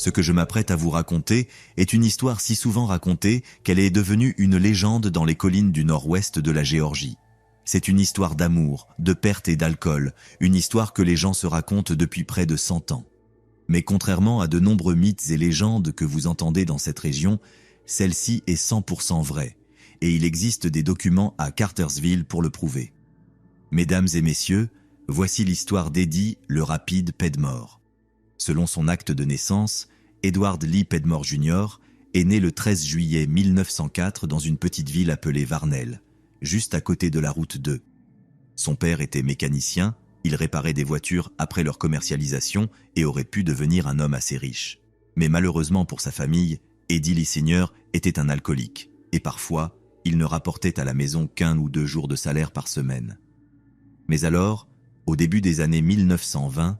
Ce que je m'apprête à vous raconter est une histoire si souvent racontée qu'elle est devenue une légende dans les collines du nord-ouest de la Géorgie. C'est une histoire d'amour, de perte et d'alcool, une histoire que les gens se racontent depuis près de 100 ans. Mais contrairement à de nombreux mythes et légendes que vous entendez dans cette région, celle-ci est 100% vraie, et il existe des documents à Cartersville pour le prouver. Mesdames et messieurs, voici l'histoire d'Eddie le rapide Pedmore. Selon son acte de naissance, Edward Lee Pedmore Jr. est né le 13 juillet 1904 dans une petite ville appelée Varnell, juste à côté de la route 2. Son père était mécanicien, il réparait des voitures après leur commercialisation et aurait pu devenir un homme assez riche. Mais malheureusement pour sa famille, Eddie Lee Sr. était un alcoolique, et parfois, il ne rapportait à la maison qu'1 ou 2 jours de salaire par semaine. Mais alors, au début des années 1920,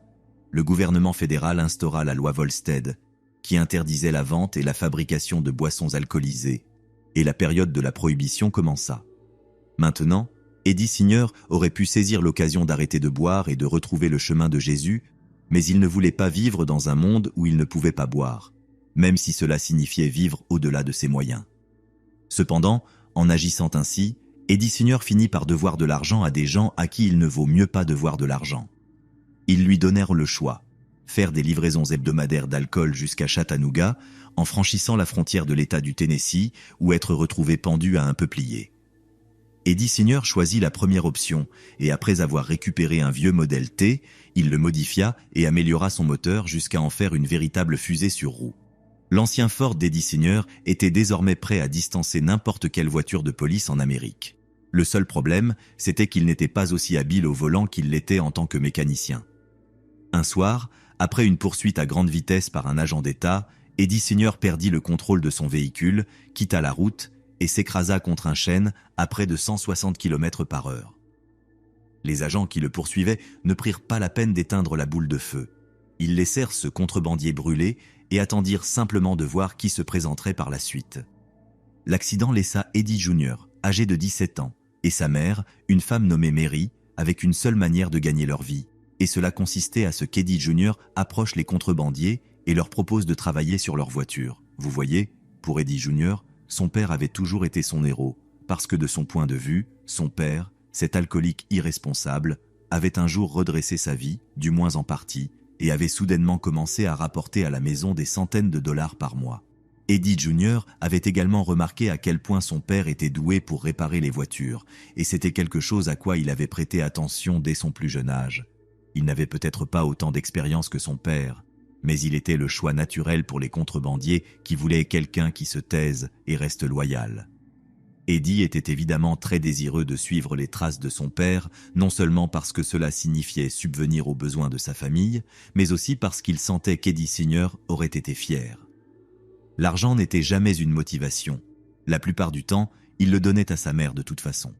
le gouvernement fédéral instaura la loi Volstead, qui interdisait la vente et la fabrication de boissons alcoolisées, et la période de la prohibition commença. Maintenant, Eddie Sr. aurait pu saisir l'occasion d'arrêter de boire et de retrouver le chemin de Jésus, mais il ne voulait pas vivre dans un monde où il ne pouvait pas boire, même si cela signifiait vivre au-delà de ses moyens. Cependant, en agissant ainsi, Eddie Sr. finit par devoir de l'argent à des gens à qui il ne vaut mieux pas devoir de l'argent. Ils lui donnèrent le choix, faire des livraisons hebdomadaires d'alcool jusqu'à Chattanooga en franchissant la frontière de l'État du Tennessee ou être retrouvé pendu à un peuplier. Eddie Sr. choisit la première option et après avoir récupéré un vieux modèle T, il le modifia et améliora son moteur jusqu'à en faire une véritable fusée sur roues. L'ancien Ford d'Eddie Sr. était désormais prêt à distancer n'importe quelle voiture de police en Amérique. Le seul problème, c'était qu'il n'était pas aussi habile au volant qu'il l'était en tant que mécanicien. Un soir, après une poursuite à grande vitesse par un agent d'État, Eddie Sr. perdit le contrôle de son véhicule, quitta la route et s'écrasa contre un chêne à près de 160 km/h. Les agents qui le poursuivaient ne prirent pas la peine d'éteindre la boule de feu. Ils laissèrent ce contrebandier brûler et attendirent simplement de voir qui se présenterait par la suite. L'accident laissa Eddie Jr., âgé de 17 ans, et sa mère, une femme nommée Mary, avec une seule manière de gagner leur vie. Et cela consistait à ce qu'Eddie Jr. approche les contrebandiers et leur propose de travailler sur leur voiture. Vous voyez, pour Eddie Jr., son père avait toujours été son héros, parce que de son point de vue, son père, cet alcoolique irresponsable, avait un jour redressé sa vie, du moins en partie, et avait soudainement commencé à rapporter à la maison des centaines de dollars par mois. Eddie Jr. avait également remarqué à quel point son père était doué pour réparer les voitures, et c'était quelque chose à quoi il avait prêté attention dès son plus jeune âge. Il n'avait peut-être pas autant d'expérience que son père, mais il était le choix naturel pour les contrebandiers qui voulaient quelqu'un qui se taise et reste loyal. Eddie était évidemment très désireux de suivre les traces de son père, non seulement parce que cela signifiait subvenir aux besoins de sa famille, mais aussi parce qu'il sentait qu'Eddie Sr. aurait été fier. L'argent n'était jamais une motivation. La plupart du temps, il le donnait à sa mère de toute façon.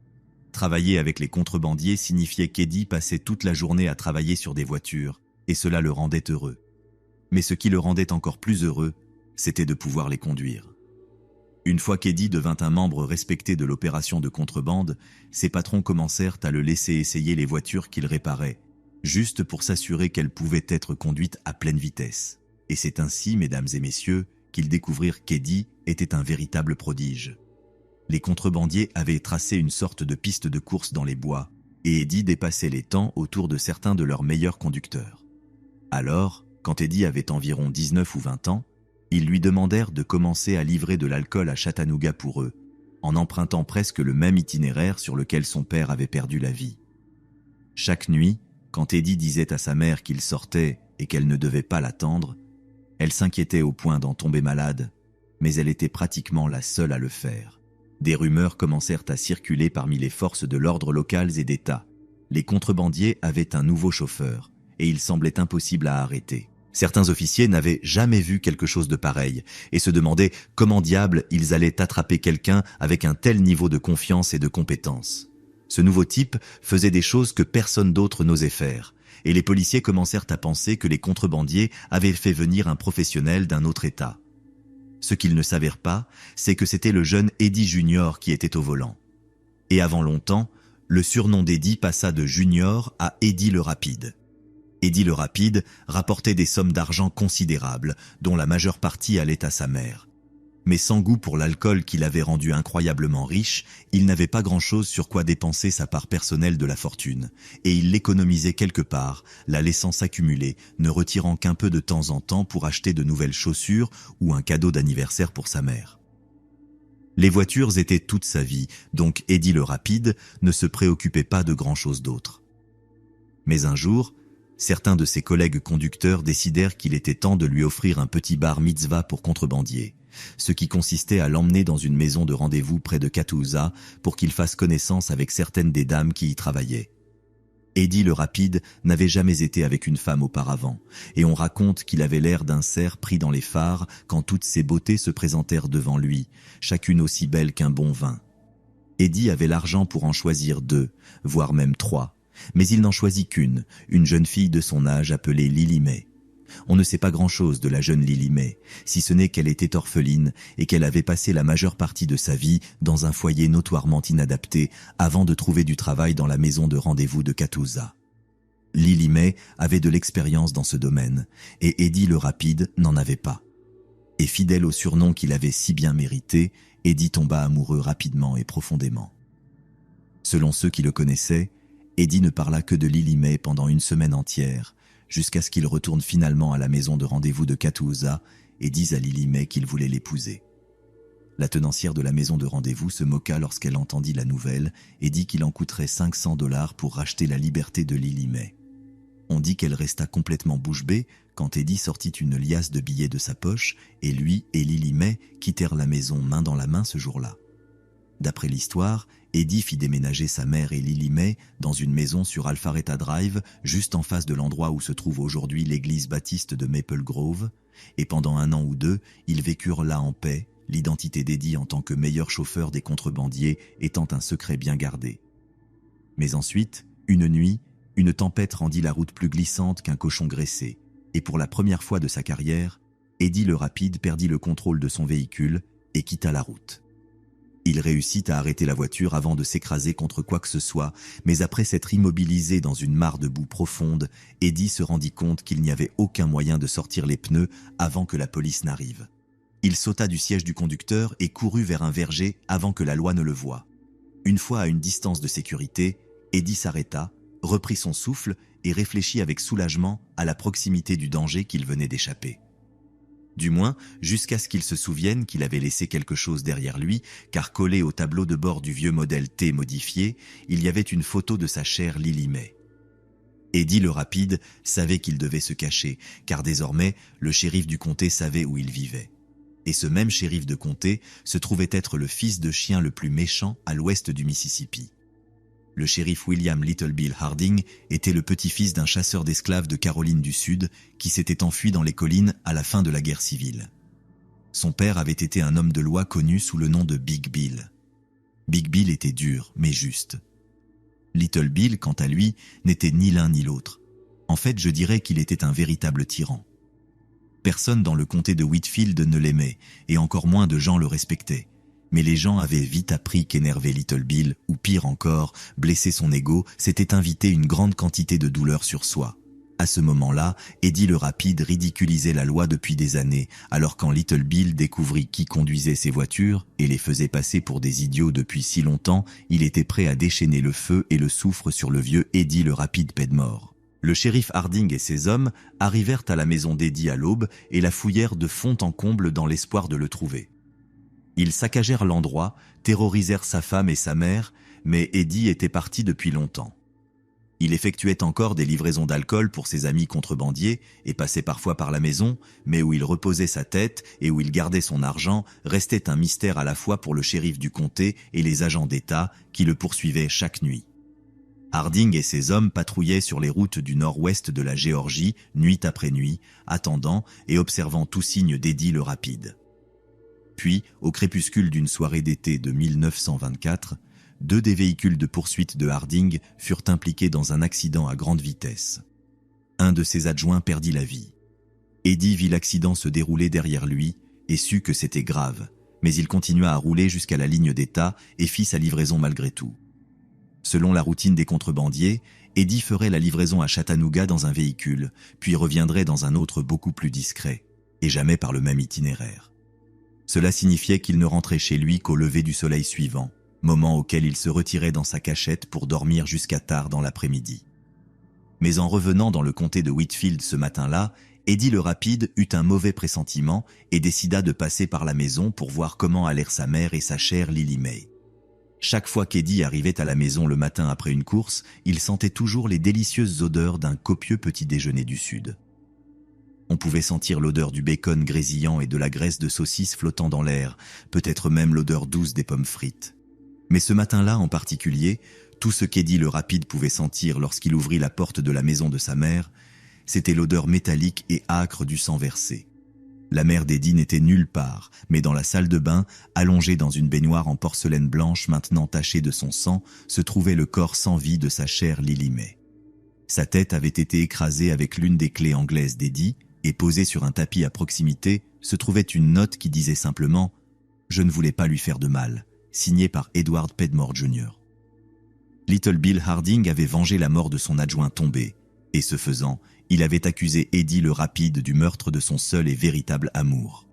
Travailler avec les contrebandiers signifiait qu'Eddie passait toute la journée à travailler sur des voitures, et cela le rendait heureux. Mais ce qui le rendait encore plus heureux, c'était de pouvoir les conduire. Une fois qu'Eddie devint un membre respecté de l'opération de contrebande, ses patrons commencèrent à le laisser essayer les voitures qu'il réparait, juste pour s'assurer qu'elles pouvaient être conduites à pleine vitesse. Et c'est ainsi, mesdames et messieurs, qu'ils découvrirent qu'Eddie était un véritable prodige. Les contrebandiers avaient tracé une sorte de piste de course dans les bois, et Eddie dépassait les temps autour de certains de leurs meilleurs conducteurs. Alors, quand Eddie avait environ 19 ou 20 ans, ils lui demandèrent de commencer à livrer de l'alcool à Chattanooga pour eux, en empruntant presque le même itinéraire sur lequel son père avait perdu la vie. Chaque nuit, quand Eddie disait à sa mère qu'il sortait et qu'elle ne devait pas l'attendre, elle s'inquiétait au point d'en tomber malade, mais elle était pratiquement la seule à le faire. Des rumeurs commencèrent à circuler parmi les forces de l'ordre locales et d'État. Les contrebandiers avaient un nouveau chauffeur, et il semblait impossible à arrêter. Certains officiers n'avaient jamais vu quelque chose de pareil, et se demandaient comment diable ils allaient attraper quelqu'un avec un tel niveau de confiance et de compétence. Ce nouveau type faisait des choses que personne d'autre n'osait faire, et les policiers commencèrent à penser que les contrebandiers avaient fait venir un professionnel d'un autre État. Ce qu'ils ne savaient pas, c'est que c'était le jeune Eddie Junior qui était au volant. Et avant longtemps, le surnom d'Eddie passa de Junior à Eddie le Rapide. Eddie le Rapide rapportait des sommes d'argent considérables, dont la majeure partie allait à sa mère. Mais sans goût pour l'alcool qui l'avait rendu incroyablement riche, il n'avait pas grand-chose sur quoi dépenser sa part personnelle de la fortune, et il l'économisait quelque part, la laissant s'accumuler, ne retirant qu'un peu de temps en temps pour acheter de nouvelles chaussures ou un cadeau d'anniversaire pour sa mère. Les voitures étaient toute sa vie, donc Eddie le Rapide ne se préoccupait pas de grand-chose d'autre. Mais un jour, certains de ses collègues conducteurs décidèrent qu'il était temps de lui offrir un petit bar mitzvah pour contrebandier, ce qui consistait à l'emmener dans une maison de rendez-vous près de Catoosa pour qu'il fasse connaissance avec certaines des dames qui y travaillaient. Eddie le Rapide n'avait jamais été avec une femme auparavant, et on raconte qu'il avait l'air d'un cerf pris dans les phares quand toutes ses beautés se présentèrent devant lui, chacune aussi belle qu'un bon vin. Eddie avait l'argent pour en choisir 2, voire même 3, mais il n'en choisit qu'une, une jeune fille de son âge appelée Lily May. On ne sait pas grand-chose de la jeune Lily May, si ce n'est qu'elle était orpheline et qu'elle avait passé la majeure partie de sa vie dans un foyer notoirement inadapté avant de trouver du travail dans la maison de rendez-vous de Catoosa. Lily May avait de l'expérience dans ce domaine, et Eddie le Rapide n'en avait pas. Et fidèle au surnom qu'il avait si bien mérité, Eddie tomba amoureux rapidement et profondément. Selon ceux qui le connaissaient, Eddie ne parla que de Lily May pendant une semaine entière, jusqu'à ce qu'il retourne finalement à la maison de rendez-vous de Catoosa et dise à Lily May qu'il voulait l'épouser. La tenancière de la maison de rendez-vous se moqua lorsqu'elle entendit la nouvelle et dit qu'il en coûterait $500 pour racheter la liberté de Lily May. On dit qu'elle resta complètement bouche bée quand Eddie sortit une liasse de billets de sa poche et lui et Lily May quittèrent la maison main dans la main ce jour-là. D'après l'histoire, Eddie fit déménager sa mère et Lily May dans une maison sur Alpharetta Drive, juste en face de l'endroit où se trouve aujourd'hui l'église baptiste de Maple Grove, et pendant 1 an ou 2, ils vécurent là en paix, l'identité d'Eddie en tant que meilleur chauffeur des contrebandiers étant un secret bien gardé. Mais ensuite, une nuit, une tempête rendit la route plus glissante qu'un cochon graissé, et pour la première fois de sa carrière, Eddie le Rapide perdit le contrôle de son véhicule et quitta la route. Il réussit à arrêter la voiture avant de s'écraser contre quoi que ce soit, mais après s'être immobilisé dans une mare de boue profonde, Eddie se rendit compte qu'il n'y avait aucun moyen de sortir les pneus avant que la police n'arrive. Il sauta du siège du conducteur et courut vers un verger avant que la loi ne le voie. Une fois à une distance de sécurité, Eddie s'arrêta, reprit son souffle et réfléchit avec soulagement à la proximité du danger qu'il venait d'échapper. Du moins, jusqu'à ce qu'il se souvienne qu'il avait laissé quelque chose derrière lui, car collé au tableau de bord du vieux modèle T modifié, il y avait une photo de sa chère Lily May. Eddie le Rapide savait qu'il devait se cacher, car désormais, le shérif du comté savait où il vivait. Et ce même shérif de comté se trouvait être le fils de chien le plus méchant à l'ouest du Mississippi. Le shérif William Little Bill Harding était le petit-fils d'un chasseur d'esclaves de Caroline du Sud qui s'était enfui dans les collines à la fin de la guerre civile. Son père avait été un homme de loi connu sous le nom de Big Bill. Big Bill était dur, mais juste. Little Bill, quant à lui, n'était ni l'un ni l'autre. En fait, je dirais qu'il était un véritable tyran. Personne dans le comté de Whitfield ne l'aimait, et encore moins de gens le respectaient. Mais les gens avaient vite appris qu'énerver Little Bill, ou pire encore, blesser son ego, c'était inviter une grande quantité de douleur sur soi. À ce moment-là, Eddie le Rapide ridiculisait la loi depuis des années, alors quand Little Bill découvrit qui conduisait ses voitures et les faisait passer pour des idiots depuis si longtemps, il était prêt à déchaîner le feu et le soufre sur le vieux Eddie le Rapide Pedmore. Le shérif Harding et ses hommes arrivèrent à la maison d'Eddie à l'aube et la fouillèrent de fond en comble dans l'espoir de le trouver. Ils saccagèrent l'endroit, terrorisèrent sa femme et sa mère, mais Eddie était parti depuis longtemps. Il effectuait encore des livraisons d'alcool pour ses amis contrebandiers et passait parfois par la maison, mais où il reposait sa tête et où il gardait son argent restait un mystère à la fois pour le shérif du comté et les agents d'État qui le poursuivaient chaque nuit. Harding et ses hommes patrouillaient sur les routes du nord-ouest de la Géorgie, nuit après nuit, attendant et observant tout signe d'Eddie le Rapide. Puis, au crépuscule d'une soirée d'été de 1924, 2 des véhicules de poursuite de Harding furent impliqués dans un accident à grande vitesse. Un de ses adjoints perdit la vie. Eddie vit l'accident se dérouler derrière lui et sut que c'était grave, mais il continua à rouler jusqu'à la ligne d'État et fit sa livraison malgré tout. Selon la routine des contrebandiers, Eddie ferait la livraison à Chattanooga dans un véhicule, puis reviendrait dans un autre beaucoup plus discret, et jamais par le même itinéraire. Cela signifiait qu'il ne rentrait chez lui qu'au lever du soleil suivant, moment auquel il se retirait dans sa cachette pour dormir jusqu'à tard dans l'après-midi. Mais en revenant dans le comté de Whitfield ce matin-là, Eddie le rapide eut un mauvais pressentiment et décida de passer par la maison pour voir comment allèrent sa mère et sa chère Lily May. Chaque fois qu'Eddie arrivait à la maison le matin après une course, il sentait toujours les délicieuses odeurs d'un copieux petit déjeuner du Sud. On pouvait sentir l'odeur du bacon grésillant et de la graisse de saucisse flottant dans l'air, peut-être même l'odeur douce des pommes frites. Mais ce matin-là en particulier, tout ce qu'Eddie le rapide pouvait sentir lorsqu'il ouvrit la porte de la maison de sa mère, c'était l'odeur métallique et âcre du sang versé. La mère d'Eddie n'était nulle part, mais dans la salle de bain, allongée dans une baignoire en porcelaine blanche maintenant tachée de son sang, se trouvait le corps sans vie de sa chère Lily May. Sa tête avait été écrasée avec l'une des clés anglaises d'Eddie, et posée sur un tapis à proximité, se trouvait une note qui disait simplement « Je ne voulais pas lui faire de mal », signée par Edward Pedmore Jr. Little Bill Harding avait vengé la mort de son adjoint tombé, et ce faisant, il avait accusé Eddie le rapide du meurtre de son seul et véritable amour.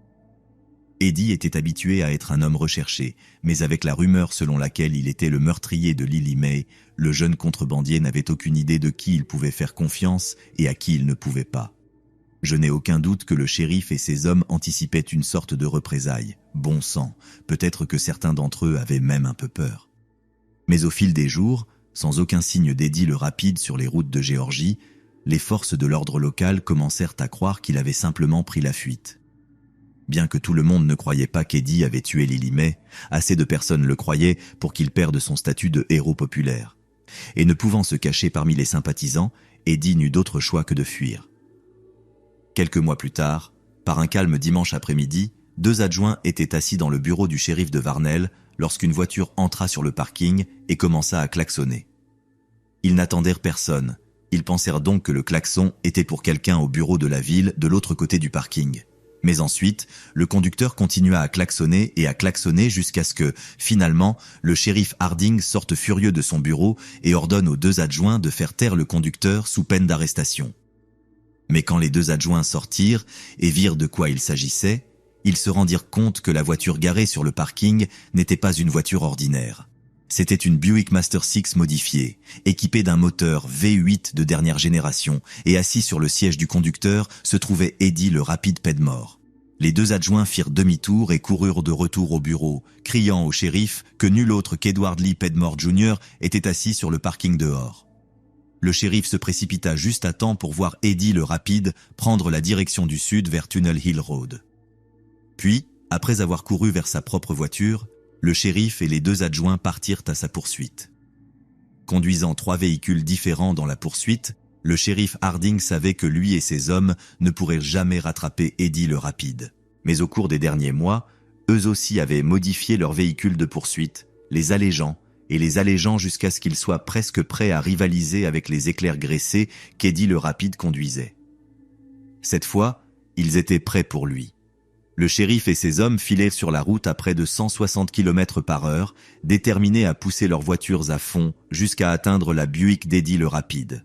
Eddie était habitué à être un homme recherché, mais avec la rumeur selon laquelle il était le meurtrier de Lily May, le jeune contrebandier n'avait aucune idée de qui il pouvait faire confiance et à qui il ne pouvait pas. Je n'ai aucun doute que le shérif et ses hommes anticipaient une sorte de représailles. Bon sang, peut-être que certains d'entre eux avaient même un peu peur. Mais au fil des jours, sans aucun signe d'Eddie le rapide sur les routes de Géorgie, les forces de l'ordre local commencèrent à croire qu'il avait simplement pris la fuite. Bien que tout le monde ne croyait pas qu'Eddie avait tué Lily May, assez de personnes le croyaient pour qu'il perde son statut de héros populaire. Et ne pouvant se cacher parmi les sympathisants, Eddie n'eut d'autre choix que de fuir. Quelques mois plus tard, par un calme dimanche après-midi, 2 adjoints étaient assis dans le bureau du shérif de Varnell lorsqu'une voiture entra sur le parking et commença à klaxonner. Ils n'attendèrent personne. Ils pensèrent donc que le klaxon était pour quelqu'un au bureau de la ville de l'autre côté du parking. Mais ensuite, le conducteur continua à klaxonner jusqu'à ce que, finalement, le shérif Harding sorte furieux de son bureau et ordonne aux 2 adjoints de faire taire le conducteur sous peine d'arrestation. Mais quand les 2 adjoints sortirent et virent de quoi il s'agissait, ils se rendirent compte que la voiture garée sur le parking n'était pas une voiture ordinaire. C'était une Buick Master 6 modifiée, équipée d'un moteur V8 de dernière génération, et assis sur le siège du conducteur se trouvait Eddie le rapide Pedmore. Les 2 adjoints firent demi-tour et coururent de retour au bureau, criant au shérif que nul autre qu'Edward Lee Pedmore Jr. était assis sur le parking dehors. Le shérif se précipita juste à temps pour voir Eddie le rapide prendre la direction du sud vers Tunnel Hill Road. Puis, après avoir couru vers sa propre voiture, le shérif et les 2 adjoints partirent à sa poursuite. Conduisant 3 véhicules différents dans la poursuite, le shérif Harding savait que lui et ses hommes ne pourraient jamais rattraper Eddie le rapide. Mais au cours des derniers mois, eux aussi avaient modifié leurs véhicules de poursuite, les allégeant jusqu'à ce qu'ils soient presque prêts à rivaliser avec les éclairs graissés qu'Eddie le rapide conduisait. Cette fois, ils étaient prêts pour lui. Le shérif et ses hommes filaient sur la route à près de 160 km/h, déterminés à pousser leurs voitures à fond jusqu'à atteindre la Buick d'Eddie le rapide.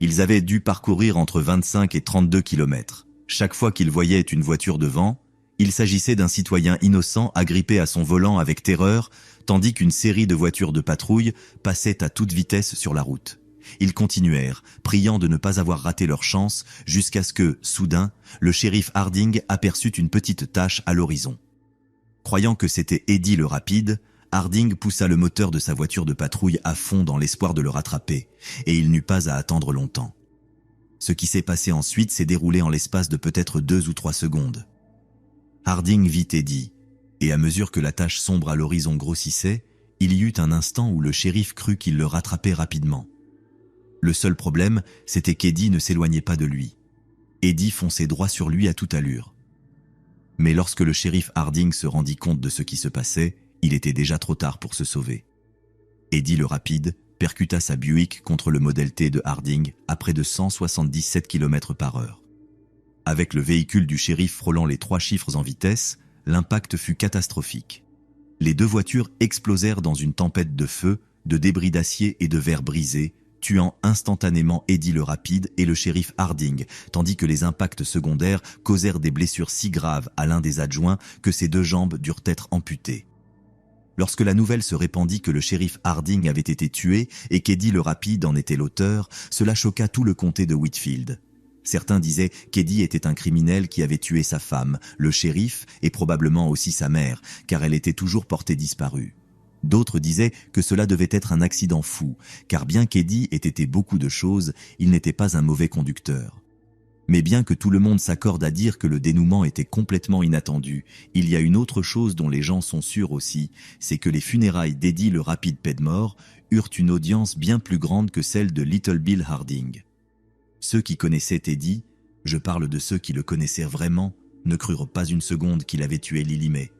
Ils avaient dû parcourir entre 25 et 32 km. Chaque fois qu'ils voyaient une voiture devant, il s'agissait d'un citoyen innocent agrippé à son volant avec terreur, tandis qu'une série de voitures de patrouille passait à toute vitesse sur la route. Ils continuèrent, priant de ne pas avoir raté leur chance, jusqu'à ce que, soudain, le shérif Harding aperçut une petite tache à l'horizon. Croyant que c'était Eddie le rapide, Harding poussa le moteur de sa voiture de patrouille à fond dans l'espoir de le rattraper, et il n'eut pas à attendre longtemps. Ce qui s'est passé ensuite s'est déroulé en l'espace de peut-être 2 ou 3 secondes. Harding vit Eddie, et à mesure que la tache sombre à l'horizon grossissait, il y eut un instant où le shérif crut qu'il le rattrapait rapidement. Le seul problème, c'était qu'Eddie ne s'éloignait pas de lui. Eddie fonçait droit sur lui à toute allure. Mais lorsque le shérif Harding se rendit compte de ce qui se passait, il était déjà trop tard pour se sauver. Eddie le rapide percuta sa Buick contre le Model T de Harding à près de 177 km/h. Avec le véhicule du shérif frôlant les 3 chiffres en vitesse, l'impact fut catastrophique. Les 2 voitures explosèrent dans une tempête de feu, de débris d'acier et de verre brisés, tuant instantanément Eddie le Rapide et le shérif Harding, tandis que les impacts secondaires causèrent des blessures si graves à l'un des adjoints que ses 2 jambes durent être amputées. Lorsque la nouvelle se répandit que le shérif Harding avait été tué et qu'Eddie le Rapide en était l'auteur, cela choqua tout le comté de Whitfield. Certains disaient qu'Eddie était un criminel qui avait tué sa femme, le shérif et probablement aussi sa mère, car elle était toujours portée disparue. D'autres disaient que cela devait être un accident fou, car bien qu'Eddie ait été beaucoup de choses, il n'était pas un mauvais conducteur. Mais bien que tout le monde s'accorde à dire que le dénouement était complètement inattendu, il y a une autre chose dont les gens sont sûrs aussi, c'est que les funérailles d'Eddie le Rapide Pedmore eurent une audience bien plus grande que celle de Little Bill Harding. Ceux qui connaissaient Eddie, je parle de ceux qui le connaissaient vraiment, ne crurent pas une seconde qu'il avait tué Lily May.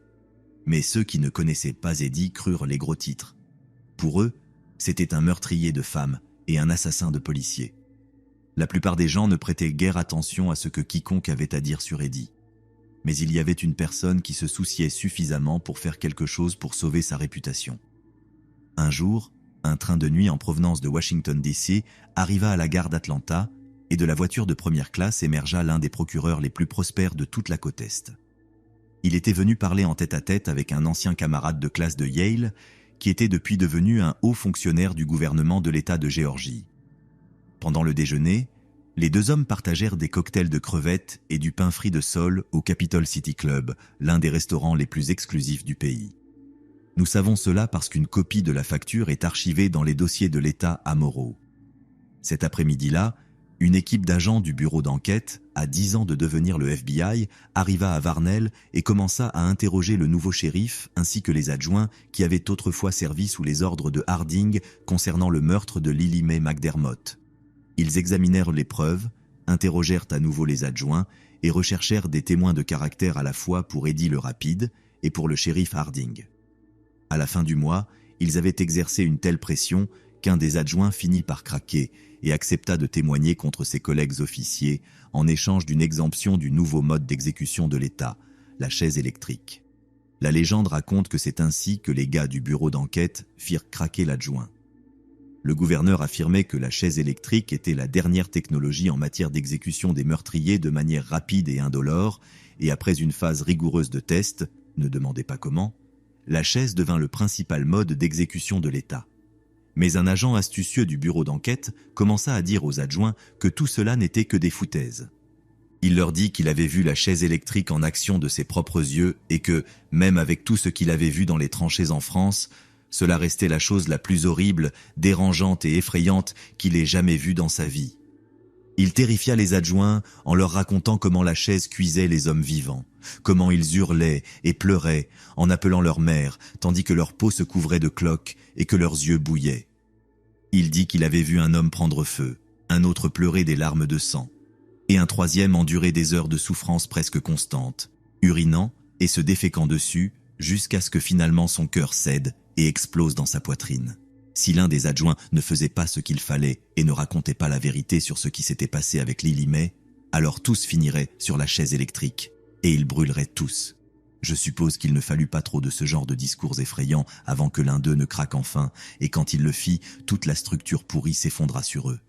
Mais ceux qui ne connaissaient pas Eddie crurent les gros titres. Pour eux, c'était un meurtrier de femmes et un assassin de policiers. La plupart des gens ne prêtaient guère attention à ce que quiconque avait à dire sur Eddie. Mais il y avait une personne qui se souciait suffisamment pour faire quelque chose pour sauver sa réputation. Un jour, un train de nuit en provenance de Washington DC arriva à la gare d'Atlanta et de la voiture de première classe émergea l'un des procureurs les plus prospères de toute la côte Est. Il était venu parler en tête-à-tête avec un ancien camarade de classe de Yale qui était depuis devenu un haut fonctionnaire du gouvernement de l'État de Géorgie. Pendant le déjeuner, les 2 hommes partagèrent des cocktails de crevettes et du pain frit de sole au Capitol City Club, l'un des restaurants les plus exclusifs du pays. Nous savons cela parce qu'une copie de la facture est archivée dans les dossiers de l'État à Morrow. Cet après-midi-là, une équipe d'agents du bureau d'enquête, à 10 ans de devenir le FBI, arriva à Varnell et commença à interroger le nouveau shérif ainsi que les adjoints qui avaient autrefois servi sous les ordres de Harding concernant le meurtre de Lily May McDermott. Ils examinèrent les preuves, interrogèrent à nouveau les adjoints et recherchèrent des témoins de caractère à la fois pour Eddie le Rapide et pour le shérif Harding. À la fin du mois, ils avaient exercé une telle pression qu'un des adjoints finit par craquer et accepta de témoigner contre ses collègues officiers en échange d'une exemption du nouveau mode d'exécution de l'État, la chaise électrique. La légende raconte que c'est ainsi que les gars du bureau d'enquête firent craquer l'adjoint. Le gouverneur affirmait que la chaise électrique était la dernière technologie en matière d'exécution des meurtriers de manière rapide et indolore, et après une phase rigoureuse de test, ne demandez pas comment, la chaise devint le principal mode d'exécution de l'État. Mais un agent astucieux du bureau d'enquête commença à dire aux adjoints que tout cela n'était que des foutaises. Il leur dit qu'il avait vu la chaise électrique en action de ses propres yeux et que, même avec tout ce qu'il avait vu dans les tranchées en France, cela restait la chose la plus horrible, dérangeante et effrayante qu'il ait jamais vue dans sa vie. Il terrifia les adjoints en leur racontant comment la chaise cuisait les hommes vivants, comment ils hurlaient et pleuraient en appelant leur mère, tandis que leur peau se couvrait de cloques et que leurs yeux bouillaient. Il dit qu'il avait vu un homme prendre feu, un autre pleurer des larmes de sang, et un troisième endurer des heures de souffrance presque constantes, urinant et se déféquant dessus jusqu'à ce que finalement son cœur cède et explose dans sa poitrine. Si l'un des adjoints ne faisait pas ce qu'il fallait et ne racontait pas la vérité sur ce qui s'était passé avec Lily May, alors tous finiraient sur la chaise électrique, et ils brûleraient tous. Je suppose qu'il ne fallut pas trop de ce genre de discours effrayants avant que l'un d'eux ne craque enfin, et quand il le fit, toute la structure pourrie s'effondra sur eux.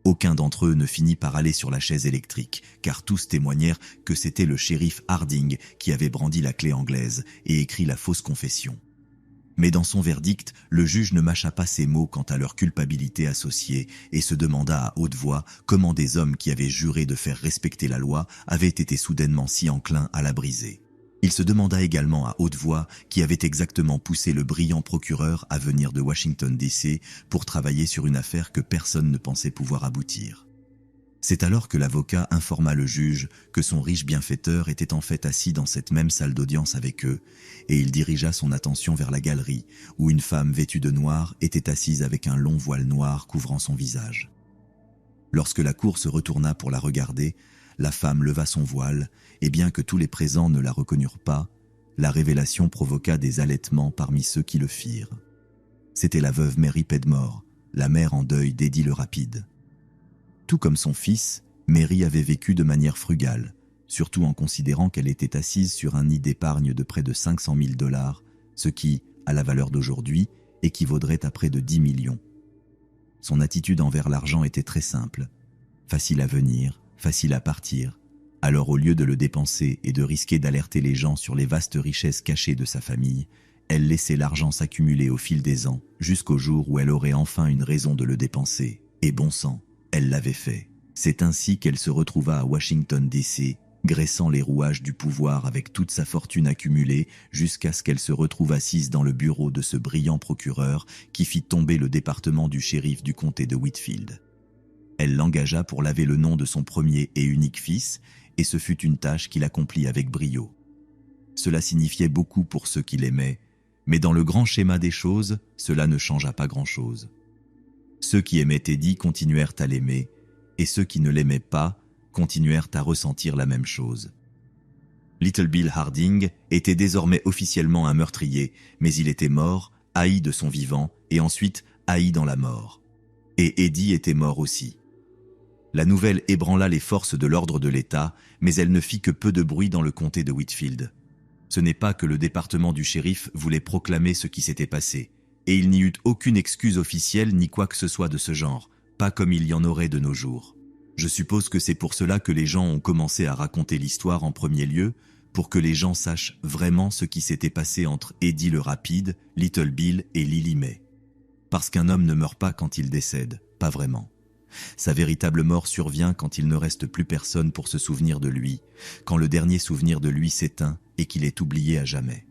Aucun d'entre eux ne finit par aller sur la chaise électrique, car tous témoignèrent que c'était le shérif Harding qui avait brandi la clé anglaise et écrit la fausse confession. Mais dans son verdict, le juge ne mâcha pas ses mots quant à leur culpabilité associée et se demanda à haute voix comment des hommes qui avaient juré de faire respecter la loi avaient été soudainement si enclins à la briser. Il se demanda également à haute voix qui avait exactement poussé le brillant procureur à venir de Washington DC pour travailler sur une affaire que personne ne pensait pouvoir aboutir. C'est alors que l'avocat informa le juge que son riche bienfaiteur était en fait assis dans cette même salle d'audience avec eux, et il dirigea son attention vers la galerie, où une femme vêtue de noir était assise avec un long voile noir couvrant son visage. Lorsque la cour se retourna pour la regarder, la femme leva son voile, et bien que tous les présents ne la reconnurent pas, la révélation provoqua des halètements parmi ceux qui le firent. C'était la veuve Mary Pedmore, la mère en deuil d'Eddie le Rapide. Tout comme son fils, Mary avait vécu de manière frugale, surtout en considérant qu'elle était assise sur un nid d'épargne de près de 500 000 $, ce qui, à la valeur d'aujourd'hui, équivaudrait à près de 10 millions. Son attitude envers l'argent était très simple. Facile à venir, facile à partir. Alors au lieu de le dépenser et de risquer d'alerter les gens sur les vastes richesses cachées de sa famille, elle laissait l'argent s'accumuler au fil des ans, jusqu'au jour où elle aurait enfin une raison de le dépenser. Et bon sang, elle l'avait fait. C'est ainsi qu'elle se retrouva à Washington DC, graissant les rouages du pouvoir avec toute sa fortune accumulée, jusqu'à ce qu'elle se retrouve assise dans le bureau de ce brillant procureur qui fit tomber le département du shérif du comté de Whitfield. Elle l'engagea pour laver le nom de son premier et unique fils, et ce fut une tâche qu'il accomplit avec brio. Cela signifiait beaucoup pour ceux qui l'aimaient, mais dans le grand schéma des choses, cela ne changea pas grand-chose. Ceux qui aimaient Teddy continuèrent à l'aimer, et ceux qui ne l'aimaient pas continuèrent à ressentir la même chose. Little Bill Harding était désormais officiellement un meurtrier, mais il était mort, haï de son vivant, et ensuite haï dans la mort. Et Eddie était mort aussi. La nouvelle ébranla les forces de l'ordre de l'État, mais elle ne fit que peu de bruit dans le comté de Whitfield. Ce n'est pas que le département du shérif voulait proclamer ce qui s'était passé, et il n'y eut aucune excuse officielle ni quoi que ce soit de ce genre, pas comme il y en aurait de nos jours. Je suppose que c'est pour cela que les gens ont commencé à raconter l'histoire en premier lieu, pour que les gens sachent vraiment ce qui s'était passé entre Eddie le Rapide, Little Bill et Lily May. Parce qu'un homme ne meurt pas quand il décède, pas vraiment. Sa véritable mort survient quand il ne reste plus personne pour se souvenir de lui, quand le dernier souvenir de lui s'éteint et qu'il est oublié à jamais.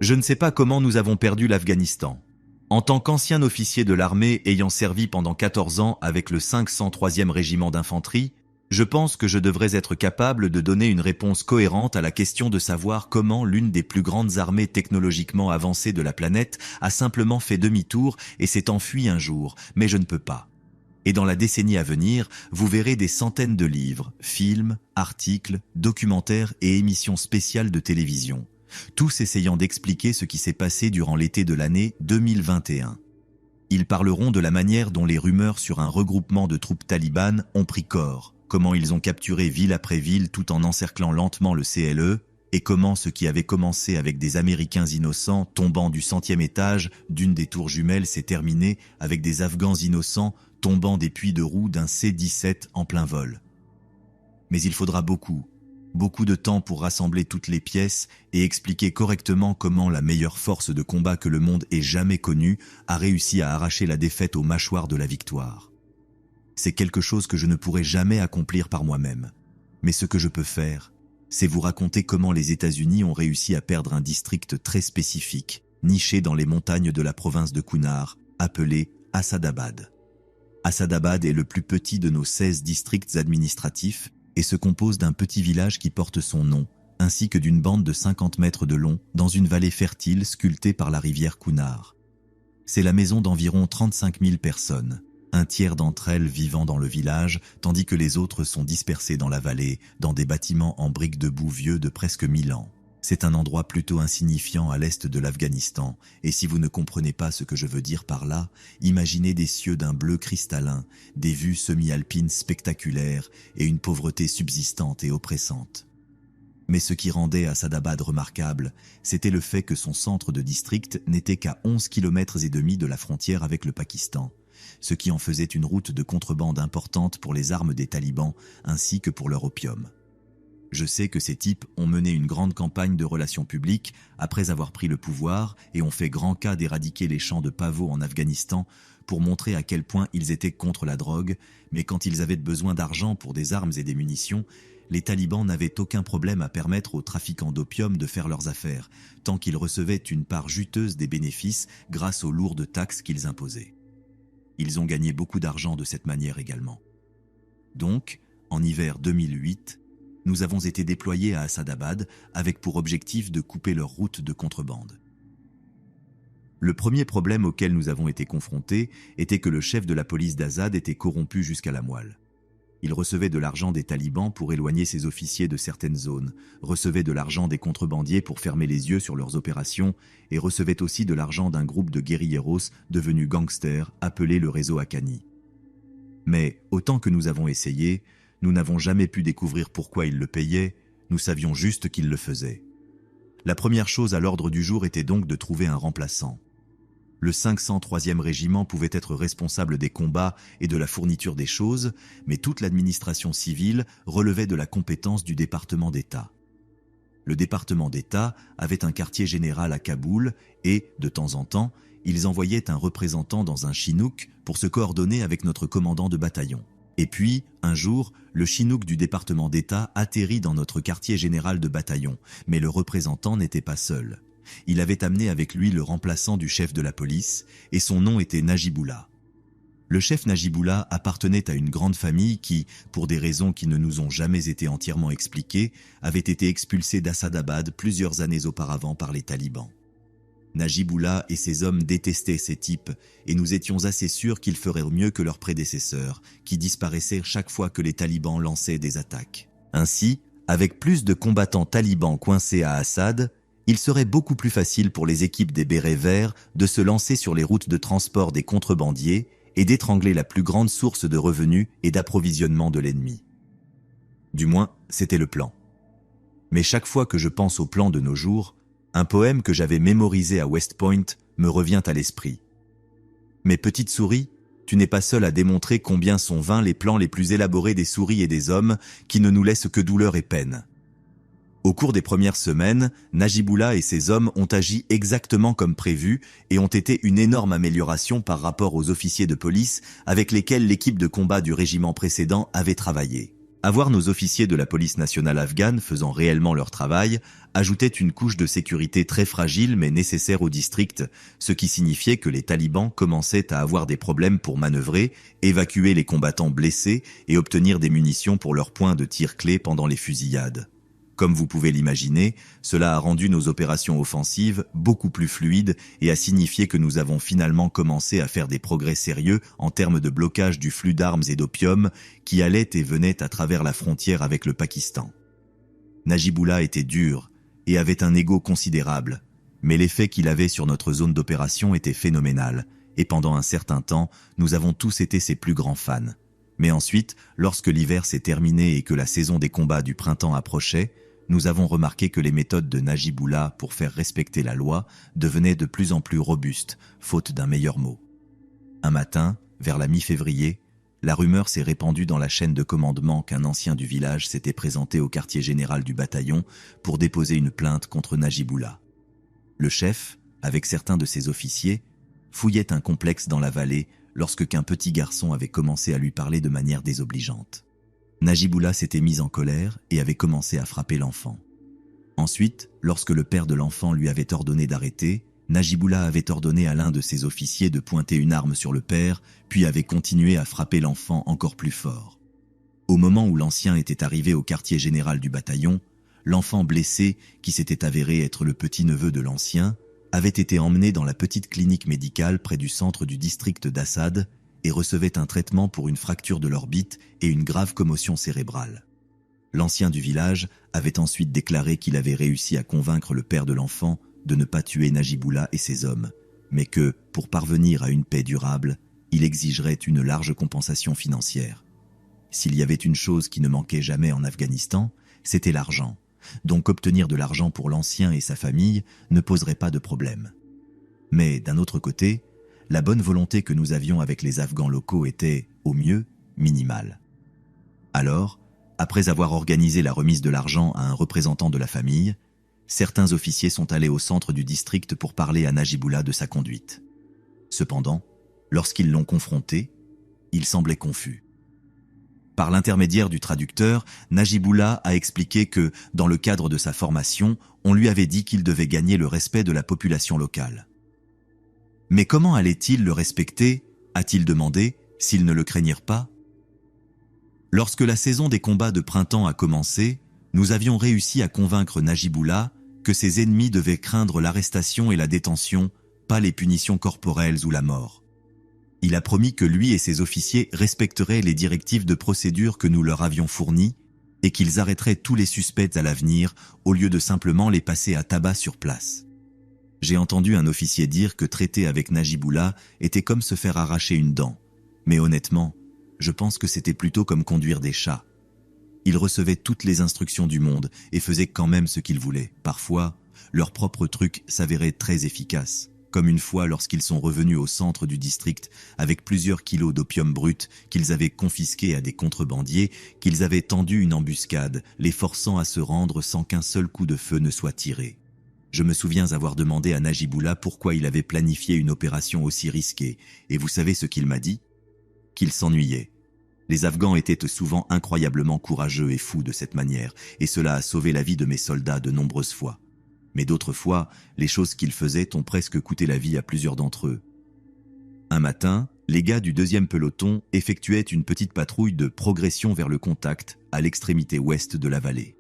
Je ne sais pas comment nous avons perdu l'Afghanistan. En tant qu'ancien officier de l'armée ayant servi pendant 14 ans avec le 503e régiment d'infanterie, je pense que je devrais être capable de donner une réponse cohérente à la question de savoir comment l'une des plus grandes armées technologiquement avancées de la planète a simplement fait demi-tour et s'est enfuie un jour, mais je ne peux pas. Et dans la décennie à venir, vous verrez des centaines de livres, films, articles, documentaires et émissions spéciales de télévision, tous essayant d'expliquer ce qui s'est passé durant l'été de l'année 2021. Ils parleront de la manière dont les rumeurs sur un regroupement de troupes talibanes ont pris corps, comment ils ont capturé ville après ville tout en encerclant lentement le CLE, et comment ce qui avait commencé avec des Américains innocents tombant du 100e étage d'une des tours jumelles s'est terminé avec des Afghans innocents tombant des puits de roues d'un C-17 en plein vol. Mais il faudra beaucoup de temps pour rassembler toutes les pièces et expliquer correctement comment la meilleure force de combat que le monde ait jamais connue a réussi à arracher la défaite aux mâchoires de la victoire. C'est quelque chose que je ne pourrai jamais accomplir par moi-même. Mais ce que je peux faire, c'est vous raconter comment les États-Unis ont réussi à perdre un district très spécifique, niché dans les montagnes de la province de Kunar, appelé Assadabad. Assadabad est le plus petit de nos 16 districts administratifs et se compose d'un petit village qui porte son nom, ainsi que d'une bande de 50 mètres de long dans une vallée fertile sculptée par la rivière Kunar. C'est la maison d'environ 35 000 personnes, un tiers d'entre elles vivant dans le village, tandis que les autres sont dispersées dans la vallée, dans des bâtiments en briques de boue vieux de presque 1000 ans. C'est un endroit plutôt insignifiant à l'est de l'Afghanistan, et si vous ne comprenez pas ce que je veux dire par là, imaginez des cieux d'un bleu cristallin, des vues semi-alpines spectaculaires et une pauvreté subsistante et oppressante. Mais ce qui rendait Assadabad remarquable, c'était le fait que son centre de district n'était qu'à 11 km et demi de la frontière avec le Pakistan, ce qui en faisait une route de contrebande importante pour les armes des talibans ainsi que pour leur opium. Je sais que ces types ont mené une grande campagne de relations publiques après avoir pris le pouvoir et ont fait grand cas d'éradiquer les champs de pavots en Afghanistan pour montrer à quel point ils étaient contre la drogue, mais quand ils avaient besoin d'argent pour des armes et des munitions, les talibans n'avaient aucun problème à permettre aux trafiquants d'opium de faire leurs affaires, tant qu'ils recevaient une part juteuse des bénéfices grâce aux lourdes taxes qu'ils imposaient. Ils ont gagné beaucoup d'argent de cette manière également. Donc, en hiver 2008, nous avons été déployés à Assadabad avec pour objectif de couper leur route de contrebande. Le premier problème auquel nous avons été confrontés était que le chef de la police d'Azad était corrompu jusqu'à la moelle. Il recevait de l'argent des talibans pour éloigner ses officiers de certaines zones, recevait de l'argent des contrebandiers pour fermer les yeux sur leurs opérations et recevait aussi de l'argent d'un groupe de guérilleros devenus gangsters appelé le réseau Haqqani. Mais autant que nous avons essayé, nous n'avons jamais pu découvrir pourquoi il le payait, nous savions juste qu'il le faisait. La première chose à l'ordre du jour était donc de trouver un remplaçant. Le 503e régiment pouvait être responsable des combats et de la fourniture des choses, mais toute l'administration civile relevait de la compétence du département d'État. Le département d'État avait un quartier général à Kaboul et, de temps en temps, ils envoyaient un représentant dans un chinook pour se coordonner avec notre commandant de bataillon. Et puis, un jour, le chinook du département d'État atterrit dans notre quartier général de bataillon, mais le représentant n'était pas seul. Il avait amené avec lui le remplaçant du chef de la police, et son nom était Najiboullah. Le chef Najiboullah appartenait à une grande famille qui, pour des raisons qui ne nous ont jamais été entièrement expliquées, avait été expulsée d'Assadabad plusieurs années auparavant par les talibans. Najiboullah et ses hommes détestaient ces types, et nous étions assez sûrs qu'ils feraient mieux que leurs prédécesseurs, qui disparaissaient chaque fois que les talibans lançaient des attaques. Ainsi, avec plus de combattants talibans coincés à Assad, il serait beaucoup plus facile pour les équipes des bérets verts de se lancer sur les routes de transport des contrebandiers et d'étrangler la plus grande source de revenus et d'approvisionnement de l'ennemi. Du moins, c'était le plan. Mais chaque fois que je pense au plan de nos jours, un poème que j'avais mémorisé à West Point me revient à l'esprit. « Mes petites souris, tu n'es pas seul à démontrer combien sont vains les plans les plus élaborés des souris et des hommes qui ne nous laissent que douleur et peine. » Au cours des premières semaines, Najiboullah et ses hommes ont agi exactement comme prévu et ont été une énorme amélioration par rapport aux officiers de police avec lesquels l'équipe de combat du régiment précédent avait travaillé. Avoir nos officiers de la police nationale afghane faisant réellement leur travail ajoutait une couche de sécurité très fragile mais nécessaire au district, ce qui signifiait que les talibans commençaient à avoir des problèmes pour manœuvrer, évacuer les combattants blessés et obtenir des munitions pour leurs points de tir clés pendant les fusillades. Comme vous pouvez l'imaginer, cela a rendu nos opérations offensives beaucoup plus fluides et a signifié que nous avons finalement commencé à faire des progrès sérieux en termes de blocage du flux d'armes et d'opium qui allait et venait à travers la frontière avec le Pakistan. Najiboullah était dur et avait un ego considérable, mais l'effet qu'il avait sur notre zone d'opération était phénoménal et pendant un certain temps, nous avons tous été ses plus grands fans. Mais ensuite, lorsque l'hiver s'est terminé et que la saison des combats du printemps approchait, nous avons remarqué que les méthodes de Najiboullah pour faire respecter la loi devenaient de plus en plus robustes, faute d'un meilleur mot. Un matin, vers la mi-février, la rumeur s'est répandue dans la chaîne de commandement qu'un ancien du village s'était présenté au quartier général du bataillon pour déposer une plainte contre Najiboullah. Le chef, avec certains de ses officiers, fouillait un complexe dans la vallée lorsque qu'un petit garçon avait commencé à lui parler de manière désobligeante. Najiboullah s'était mis en colère et avait commencé à frapper l'enfant. Ensuite, lorsque le père de l'enfant lui avait ordonné d'arrêter, Najiboullah avait ordonné à l'un de ses officiers de pointer une arme sur le père, puis avait continué à frapper l'enfant encore plus fort. Au moment où l'ancien était arrivé au quartier général du bataillon, l'enfant blessé, qui s'était avéré être le petit-neveu de l'ancien, avait été emmené dans la petite clinique médicale près du centre du district d'Assad et recevait un traitement pour une fracture de l'orbite et une grave commotion cérébrale. L'ancien du village avait ensuite déclaré qu'il avait réussi à convaincre le père de l'enfant de ne pas tuer Najiboullah et ses hommes, mais que, pour parvenir à une paix durable, il exigerait une large compensation financière. S'il y avait une chose qui ne manquait jamais en Afghanistan, c'était l'argent. Donc obtenir de l'argent pour l'ancien et sa famille ne poserait pas de problème. Mais d'un autre côté, la bonne volonté que nous avions avec les Afghans locaux était, au mieux, minimale. Alors, après avoir organisé la remise de l'argent à un représentant de la famille, certains officiers sont allés au centre du district pour parler à Najiboullah de sa conduite. Cependant, lorsqu'ils l'ont confronté, il semblait confus. Par l'intermédiaire du traducteur, Najiboullah a expliqué que, dans le cadre de sa formation, on lui avait dit qu'il devait gagner le respect de la population locale. Mais comment allait-il le respecter, a-t-il demandé, s'ils ne le craignirent pas? Lorsque la saison des combats de printemps a commencé, nous avions réussi à convaincre Najiboullah que ses ennemis devaient craindre l'arrestation et la détention, pas les punitions corporelles ou la mort. Il a promis que lui et ses officiers respecteraient les directives de procédure que nous leur avions fournies et qu'ils arrêteraient tous les suspects à l'avenir au lieu de simplement les passer à tabac sur place. J'ai entendu un officier dire que traiter avec Najiboullah était comme se faire arracher une dent, mais honnêtement, Je pense que c'était plutôt comme conduire des chats. Ils recevaient toutes les instructions du monde et faisaient quand même ce qu'ils voulaient. Parfois, leur propre truc s'avérait très efficace, comme une fois lorsqu'ils sont revenus au centre du district avec plusieurs kilos d'opium brut qu'ils avaient confisqués à des contrebandiers, qu'ils avaient tendu une embuscade, les forçant à se rendre sans qu'un seul coup de feu ne soit tiré. Je me souviens avoir demandé à Najibullah pourquoi il avait planifié une opération aussi risquée, et vous savez ce qu'il m'a dit ? Qu'il s'ennuyait. Les Afghans étaient souvent incroyablement courageux et fous de cette manière, et cela a sauvé la vie de mes soldats de nombreuses fois. Mais d'autres fois, les choses qu'ils faisaient ont presque coûté la vie à plusieurs d'entre eux. Un matin, les gars du 2e peloton effectuaient une petite patrouille de progression vers le contact à l'extrémité ouest de la vallée.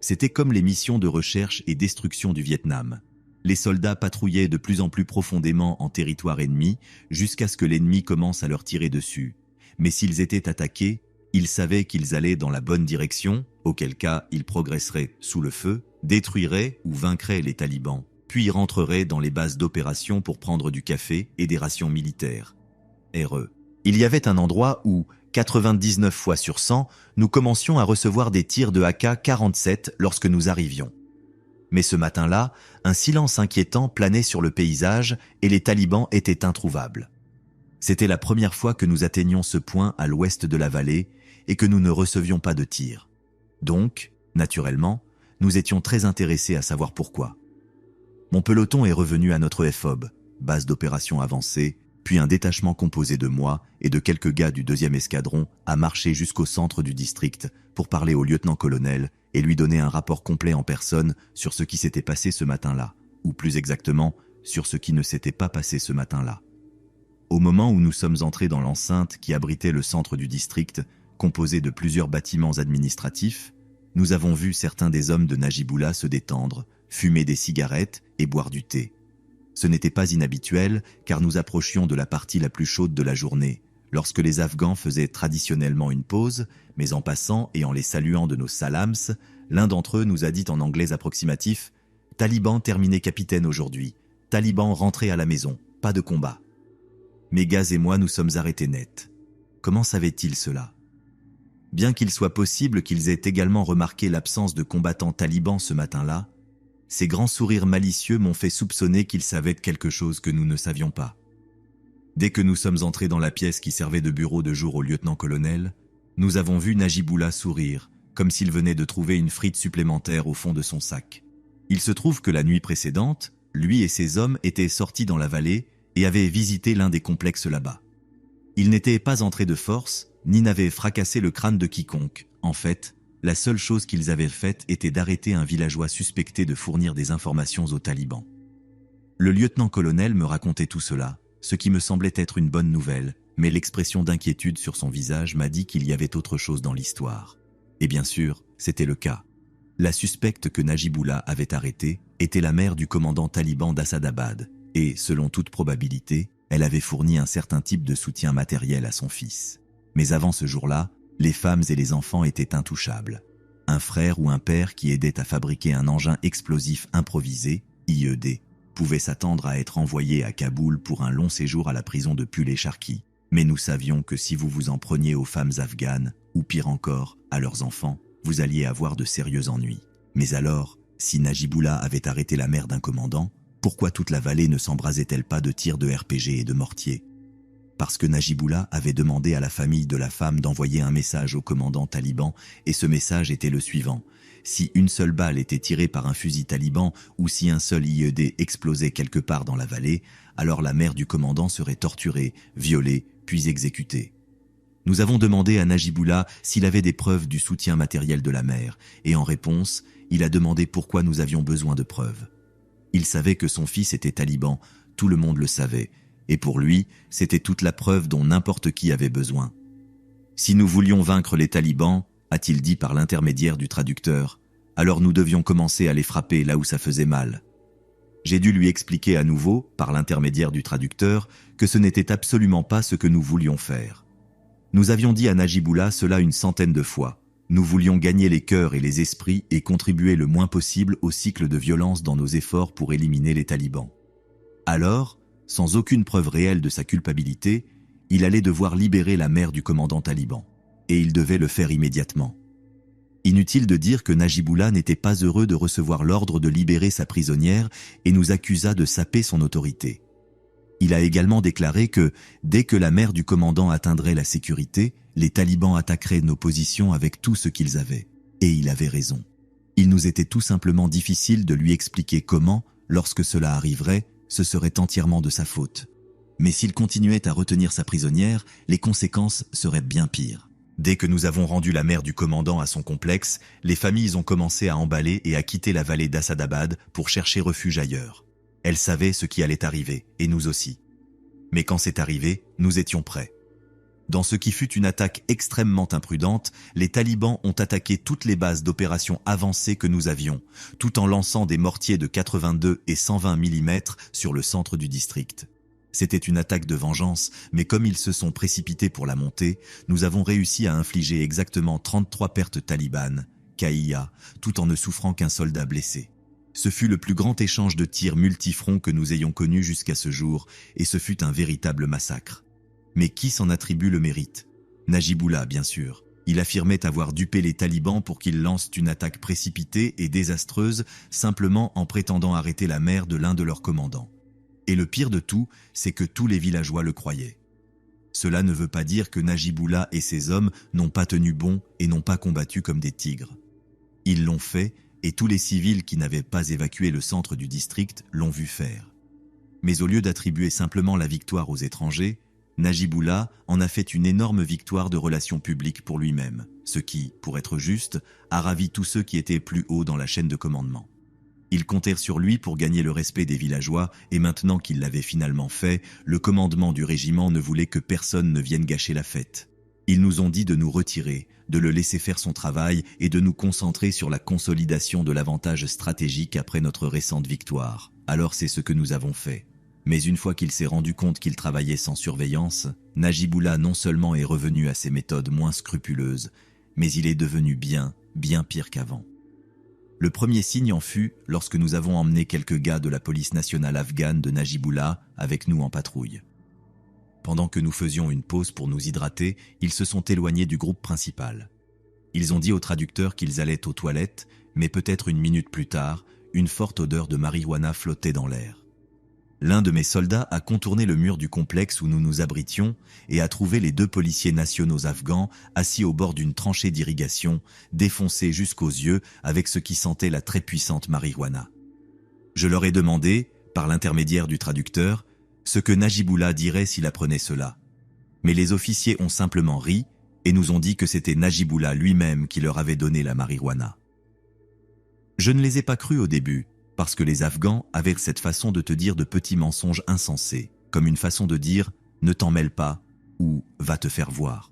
C'était comme les missions de recherche et destruction du Vietnam. Les soldats patrouillaient de plus en plus profondément en territoire ennemi jusqu'à ce que l'ennemi commence à leur tirer dessus. Mais s'ils étaient attaqués, ils savaient qu'ils allaient dans la bonne direction, auquel cas ils progresseraient sous le feu, détruiraient ou vaincraient les talibans, puis rentreraient dans les bases d'opération pour prendre du café et des rations militaires. RE. Il y avait un endroit où, 99 fois sur 100, nous commencions à recevoir des tirs de AK-47 lorsque nous arrivions. Mais ce matin-là, un silence inquiétant planait sur le paysage et les talibans étaient introuvables. C'était la première fois que nous atteignions ce point à l'ouest de la vallée et que nous ne recevions pas de tirs. Donc, naturellement, nous étions très intéressés à savoir pourquoi. Mon peloton est revenu à notre FOB, base d'opération avancée, puis un détachement composé de moi et de quelques gars du 2e escadron a marché jusqu'au centre du district pour parler au lieutenant-colonel et lui donner un rapport complet en personne sur ce qui s'était passé ce matin-là, ou plus exactement, sur ce qui ne s'était pas passé ce matin-là. Au moment où nous sommes entrés dans l'enceinte qui abritait le centre du district, composé de plusieurs bâtiments administratifs, nous avons vu certains des hommes de Najibullah se détendre, fumer des cigarettes et boire du thé. Ce n'était pas inhabituel car nous approchions de la partie la plus chaude de la journée, lorsque les Afghans faisaient traditionnellement une pause, mais en passant et en les saluant de nos salams, l'un d'entre eux nous a dit en anglais approximatif « Taliban terminé capitaine aujourd'hui, Taliban rentré à la maison, pas de combat ». Mes gars et moi nous sommes arrêtés net. Comment savaient-ils cela ? Bien qu'il soit possible qu'ils aient également remarqué l'absence de combattants talibans ce matin-là, ces grands sourires malicieux m'ont fait soupçonner qu'ils savaient de quelque chose que nous ne savions pas. Dès que nous sommes entrés dans la pièce qui servait de bureau de jour au lieutenant-colonel, nous avons vu Najibullah sourire, comme s'il venait de trouver une frite supplémentaire au fond de son sac. Il se trouve que la nuit précédente, lui et ses hommes étaient sortis dans la vallée et avaient visité l'un des complexes là-bas. Ils n'étaient pas entrés de force, ni n'avaient fracassé le crâne de quiconque. En fait, la seule chose qu'ils avaient faite était d'arrêter un villageois suspecté de fournir des informations aux talibans. Le lieutenant-colonel me racontait tout cela, ce qui me semblait être une bonne nouvelle, mais l'expression d'inquiétude sur son visage m'a dit qu'il y avait autre chose dans l'histoire. Et bien sûr, c'était le cas. La suspecte que Najibullah avait arrêtée était la mère du commandant taliban d'Assadabad, et, selon toute probabilité, elle avait fourni un certain type de soutien matériel à son fils. Mais avant ce jour-là, les femmes et les enfants étaient intouchables. Un frère ou un père qui aidait à fabriquer un engin explosif improvisé, IED, pouvait s'attendre à être envoyé à Kaboul pour un long séjour à la prison de Pul-e-Charki. Mais nous savions que si vous vous en preniez aux femmes afghanes, ou pire encore, à leurs enfants, vous alliez avoir de sérieux ennuis. Mais alors, si Najibullah avait arrêté la mère d'un commandant, pourquoi toute la vallée ne s'embrasait-elle pas de tirs de RPG et de mortiers ? Parce que Najibullah avait demandé à la famille de la femme d'envoyer un message au commandant taliban, et ce message était le suivant. Si une seule balle était tirée par un fusil taliban ou si un seul IED explosait quelque part dans la vallée, alors la mère du commandant serait torturée, violée, puis exécutée. Nous avons demandé à Najibullah s'il avait des preuves du soutien matériel de la mère, et en réponse, il a demandé pourquoi nous avions besoin de preuves. Il savait que son fils était taliban, tout le monde le savait, et pour lui, c'était toute la preuve dont n'importe qui avait besoin. Si nous voulions vaincre les talibans, a-t-il dit par l'intermédiaire du traducteur, alors nous devions commencer à les frapper là où ça faisait mal. J'ai dû lui expliquer à nouveau, par l'intermédiaire du traducteur, que ce n'était absolument pas ce que nous voulions faire. Nous avions dit à Najibullah cela une centaine de fois. Nous voulions gagner les cœurs et les esprits et contribuer le moins possible au cycle de violence dans nos efforts pour éliminer les talibans. Alors, sans aucune preuve réelle de sa culpabilité, Il allait devoir libérer la mère du commandant taliban. Et il devait le faire immédiatement. Inutile de dire que Najibullah n'était pas heureux de recevoir l'ordre de libérer sa prisonnière et nous accusa de saper son autorité. Il a également déclaré que, dès que la mère du commandant atteindrait la sécurité, les talibans attaqueraient nos positions avec tout ce qu'ils avaient. Et il avait raison. Il nous était tout simplement difficile de lui expliquer comment, lorsque cela arriverait, ce serait entièrement de sa faute. Mais s'il continuait à retenir sa prisonnière, les conséquences seraient bien pires. Dès que nous avons rendu la mère du commandant à son complexe, les familles ont commencé à emballer et à quitter la vallée d'Assadabad pour chercher refuge ailleurs. Elles savaient ce qui allait arriver, et nous aussi. Mais quand c'est arrivé, nous étions prêts. Dans ce qui fut une attaque extrêmement imprudente, les talibans ont attaqué toutes les bases d'opérations avancées que nous avions, tout en lançant des mortiers de 82 et 120 mm sur le centre du district. C'était une attaque de vengeance, mais comme ils se sont précipités pour la monter, nous avons réussi à infliger exactement 33 pertes talibanes, KIA, tout en ne souffrant qu'un soldat blessé. Ce fut le plus grand échange de tirs multifronts que nous ayons connu jusqu'à ce jour, et ce fut un véritable massacre. Mais qui s'en attribue le mérite? Najibullah, bien sûr. Il affirmait avoir dupé les talibans pour qu'ils lancent une attaque précipitée et désastreuse, simplement en prétendant arrêter la mère de l'un de leurs commandants. Et le pire de tout, c'est que tous les villageois le croyaient. Cela ne veut pas dire que Najibullah et ses hommes n'ont pas tenu bon et n'ont pas combattu comme des tigres. Ils l'ont fait, et tous les civils qui n'avaient pas évacué le centre du district l'ont vu faire. Mais au lieu d'attribuer simplement la victoire aux étrangers, Najibullah en a fait une énorme victoire de relations publiques pour lui-même, ce qui, pour être juste, a ravi tous ceux qui étaient plus haut dans la chaîne de commandement. Ils comptèrent sur lui pour gagner le respect des villageois et maintenant qu'il l'avait finalement fait, le commandement du régiment ne voulait que personne ne vienne gâcher la fête. Ils nous ont dit de nous retirer, de le laisser faire son travail et de nous concentrer sur la consolidation de l'avantage stratégique après notre récente victoire. Alors c'est ce que nous avons fait. Mais une fois qu'il s'est rendu compte qu'il travaillait sans surveillance, Najibullah non seulement est revenu à ses méthodes moins scrupuleuses, mais il est devenu bien pire qu'avant. Le premier signe en fut lorsque nous avons emmené quelques gars de la police nationale afghane de Najibullah avec nous en patrouille. Pendant que nous faisions une pause pour nous hydrater, ils se sont éloignés du groupe principal. Ils ont dit au traducteur qu'ils allaient aux toilettes, mais peut-être une minute plus tard, une forte odeur de marijuana flottait dans l'air. L'un de mes soldats a contourné le mur du complexe où nous nous abritions et a trouvé les 2 policiers nationaux afghans assis au bord d'une tranchée d'irrigation, défoncés jusqu'aux yeux avec ce qui sentait la très puissante marijuana. Je leur ai demandé, par l'intermédiaire du traducteur, ce que Najibullah dirait s'il apprenait cela. Mais les officiers ont simplement ri et nous ont dit que c'était Najibullah lui-même qui leur avait donné la marijuana. Je ne les ai pas crus au début, parce que les Afghans avaient cette façon de te dire de petits mensonges insensés, comme une façon de dire « ne t'en mêle pas » ou « va te faire voir ».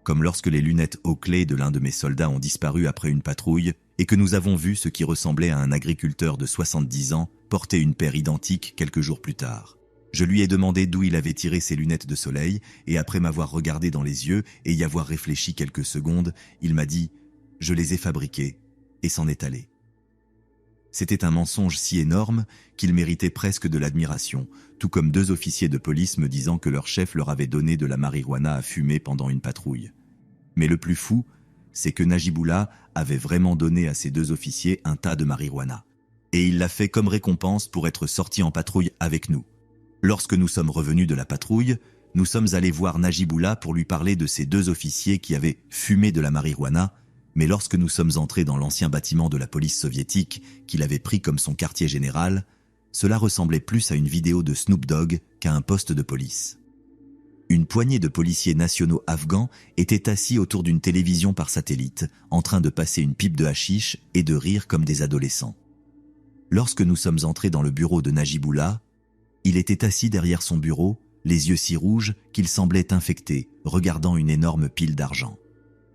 Comme lorsque les lunettes Oakley de l'un de mes soldats ont disparu après une patrouille et que nous avons vu ce qui ressemblait à un agriculteur de 70 ans porter une paire identique quelques jours plus tard. Je lui ai demandé d'où il avait tiré ses lunettes de soleil et après m'avoir regardé dans les yeux et y avoir réfléchi quelques secondes, il m'a dit « je les ai fabriqués » et s'en est allé. C'était un mensonge si énorme qu'il méritait presque de l'admiration, tout comme 2 officiers de police me disant que leur chef leur avait donné de la marijuana à fumer pendant une patrouille. Mais le plus fou, c'est que Najibullah avait vraiment donné à ces 2 officiers un tas de marijuana. Et il l'a fait comme récompense pour être sorti en patrouille avec nous. Lorsque nous sommes revenus de la patrouille, nous sommes allés voir Najibullah pour lui parler de ces 2 officiers qui avaient fumé de la marijuana. Mais lorsque nous sommes entrés dans l'ancien bâtiment de la police soviétique, qu'il avait pris comme son quartier général, cela ressemblait plus à une vidéo de Snoop Dogg qu'à un poste de police. Une poignée de policiers nationaux afghans étaient assis autour d'une télévision par satellite, en train de passer une pipe de hashish et de rire comme des adolescents. Lorsque nous sommes entrés dans le bureau de Najibullah, il était assis derrière son bureau, les yeux si rouges qu'il semblait infecté, regardant une énorme pile d'argent.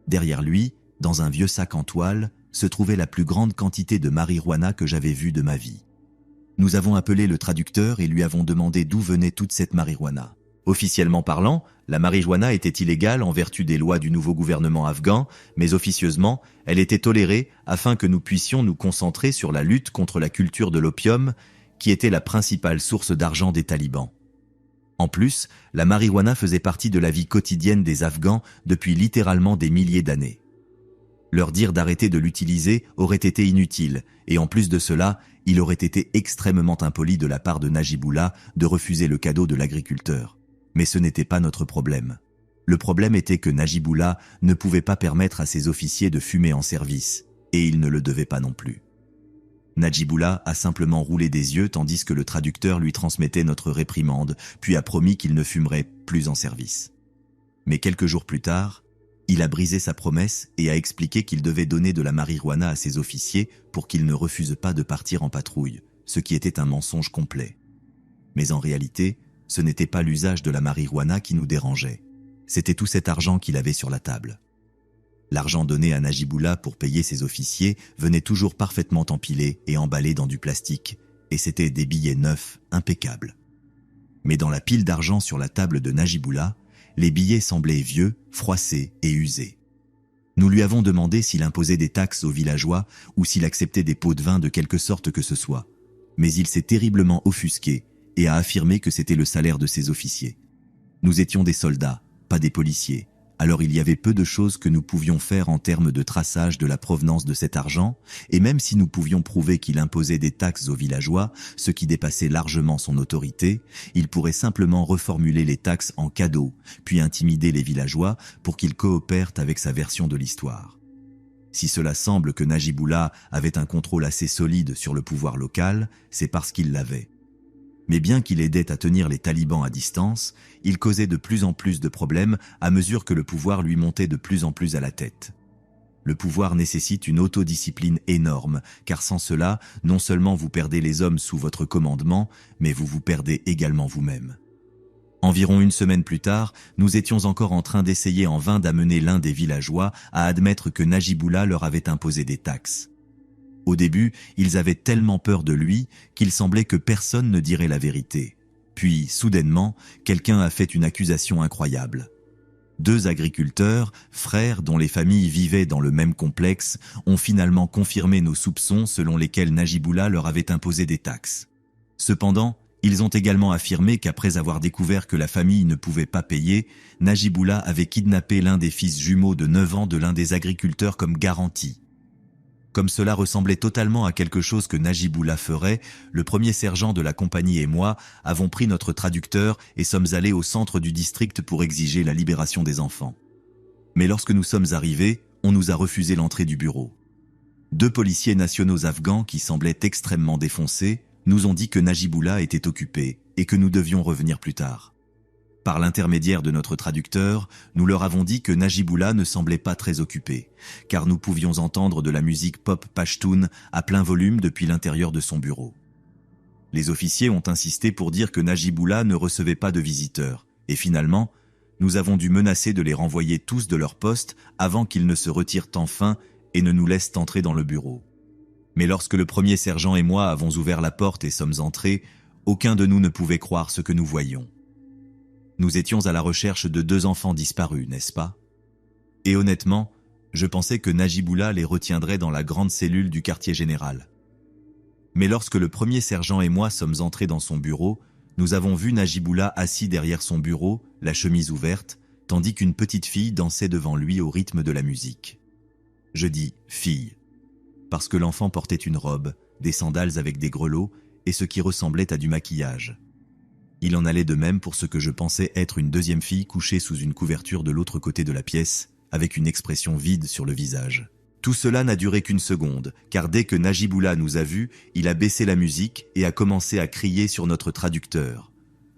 Derrière lui, dans un vieux sac en toile, se trouvait la plus grande quantité de marijuana que j'avais vue de ma vie. Nous avons appelé le traducteur et lui avons demandé d'où venait toute cette marijuana. Officiellement parlant, la marijuana était illégale en vertu des lois du nouveau gouvernement afghan, mais officieusement, elle était tolérée afin que nous puissions nous concentrer sur la lutte contre la culture de l'opium, qui était la principale source d'argent des talibans. En plus, la marijuana faisait partie de la vie quotidienne des Afghans depuis littéralement des milliers d'années. Leur dire d'arrêter de l'utiliser aurait été inutile, et en plus de cela, il aurait été extrêmement impoli de la part de Najibullah de refuser le cadeau de l'agriculteur. Mais ce n'était pas notre problème. Le problème était que Najibullah ne pouvait pas permettre à ses officiers de fumer en service, et il ne le devait pas non plus. Najibullah a simplement roulé des yeux tandis que le traducteur lui transmettait notre réprimande, puis a promis qu'il ne fumerait plus en service. Mais quelques jours plus tard, il a brisé sa promesse et a expliqué qu'il devait donner de la marijuana à ses officiers pour qu'ils ne refusent pas de partir en patrouille, ce qui était un mensonge complet. Mais en réalité, ce n'était pas l'usage de la marijuana qui nous dérangeait. C'était tout cet argent qu'il avait sur la table. L'argent donné à Najibullah pour payer ses officiers venait toujours parfaitement empilé et emballé dans du plastique, et c'était des billets neufs, impeccables. Mais dans la pile d'argent sur la table de Najibullah, les billets semblaient vieux, froissés et usés. Nous lui avons demandé s'il imposait des taxes aux villageois ou s'il acceptait des pots de vin de quelque sorte que ce soit. Mais il s'est terriblement offusqué et a affirmé que c'était le salaire de ses officiers. Nous étions des soldats, pas des policiers. Alors il y avait peu de choses que nous pouvions faire en termes de traçage de la provenance de cet argent, et même si nous pouvions prouver qu'il imposait des taxes aux villageois, ce qui dépassait largement son autorité, il pourrait simplement reformuler les taxes en cadeaux, puis intimider les villageois pour qu'ils coopèrent avec sa version de l'histoire. Si cela semble que Najibullah avait un contrôle assez solide sur le pouvoir local, c'est parce qu'il l'avait. Mais bien qu'il aidait à tenir les talibans à distance, il causait de plus en plus de problèmes à mesure que le pouvoir lui montait de plus en plus à la tête. Le pouvoir nécessite une autodiscipline énorme, car sans cela, non seulement vous perdez les hommes sous votre commandement, mais vous vous perdez également vous-même. Environ une semaine plus tard, nous étions encore en train d'essayer en vain d'amener l'un des villageois à admettre que Najibullah leur avait imposé des taxes. Au début, ils avaient tellement peur de lui qu'il semblait que personne ne dirait la vérité. Puis, soudainement, quelqu'un a fait une accusation incroyable. 2 agriculteurs, frères dont les familles vivaient dans le même complexe, ont finalement confirmé nos soupçons selon lesquels Najibullah leur avait imposé des taxes. Cependant, ils ont également affirmé qu'après avoir découvert que la famille ne pouvait pas payer, Najibullah avait kidnappé l'un des fils jumeaux de 9 ans de l'un des agriculteurs comme garantie. Comme cela ressemblait totalement à quelque chose que Najibullah ferait, le premier sergent de la compagnie et moi avons pris notre traducteur et sommes allés au centre du district pour exiger la libération des enfants. Mais lorsque nous sommes arrivés, on nous a refusé l'entrée du bureau. 2 policiers nationaux afghans qui semblaient extrêmement défoncés nous ont dit que Najibullah était occupé et que nous devions revenir plus tard. Par l'intermédiaire de notre traducteur, nous leur avons dit que Najibullah ne semblait pas très occupé, car nous pouvions entendre de la musique pop pachtoune à plein volume depuis l'intérieur de son bureau. Les officiers ont insisté pour dire que Najibullah ne recevait pas de visiteurs, et finalement, nous avons dû menacer de les renvoyer tous de leur poste avant qu'ils ne se retirent enfin et ne nous laissent entrer dans le bureau. Mais lorsque le premier sergent et moi avons ouvert la porte et sommes entrés, aucun de nous ne pouvait croire ce que nous voyions. Nous étions à la recherche de 2 enfants disparus, n'est-ce pas? Et honnêtement, je pensais que Najibullah les retiendrait dans la grande cellule du quartier général. Mais lorsque le premier sergent et moi sommes entrés dans son bureau, nous avons vu Najibullah assis derrière son bureau, la chemise ouverte, tandis qu'une petite fille dansait devant lui au rythme de la musique. Je dis « fille », parce que l'enfant portait une robe, des sandales avec des grelots et ce qui ressemblait à du maquillage. Il en allait de même pour ce que je pensais être une deuxième fille couchée sous une couverture de l'autre côté de la pièce, avec une expression vide sur le visage. Tout cela n'a duré qu'une seconde, car dès que Najibullah nous a vus, il a baissé la musique et a commencé à crier sur notre traducteur.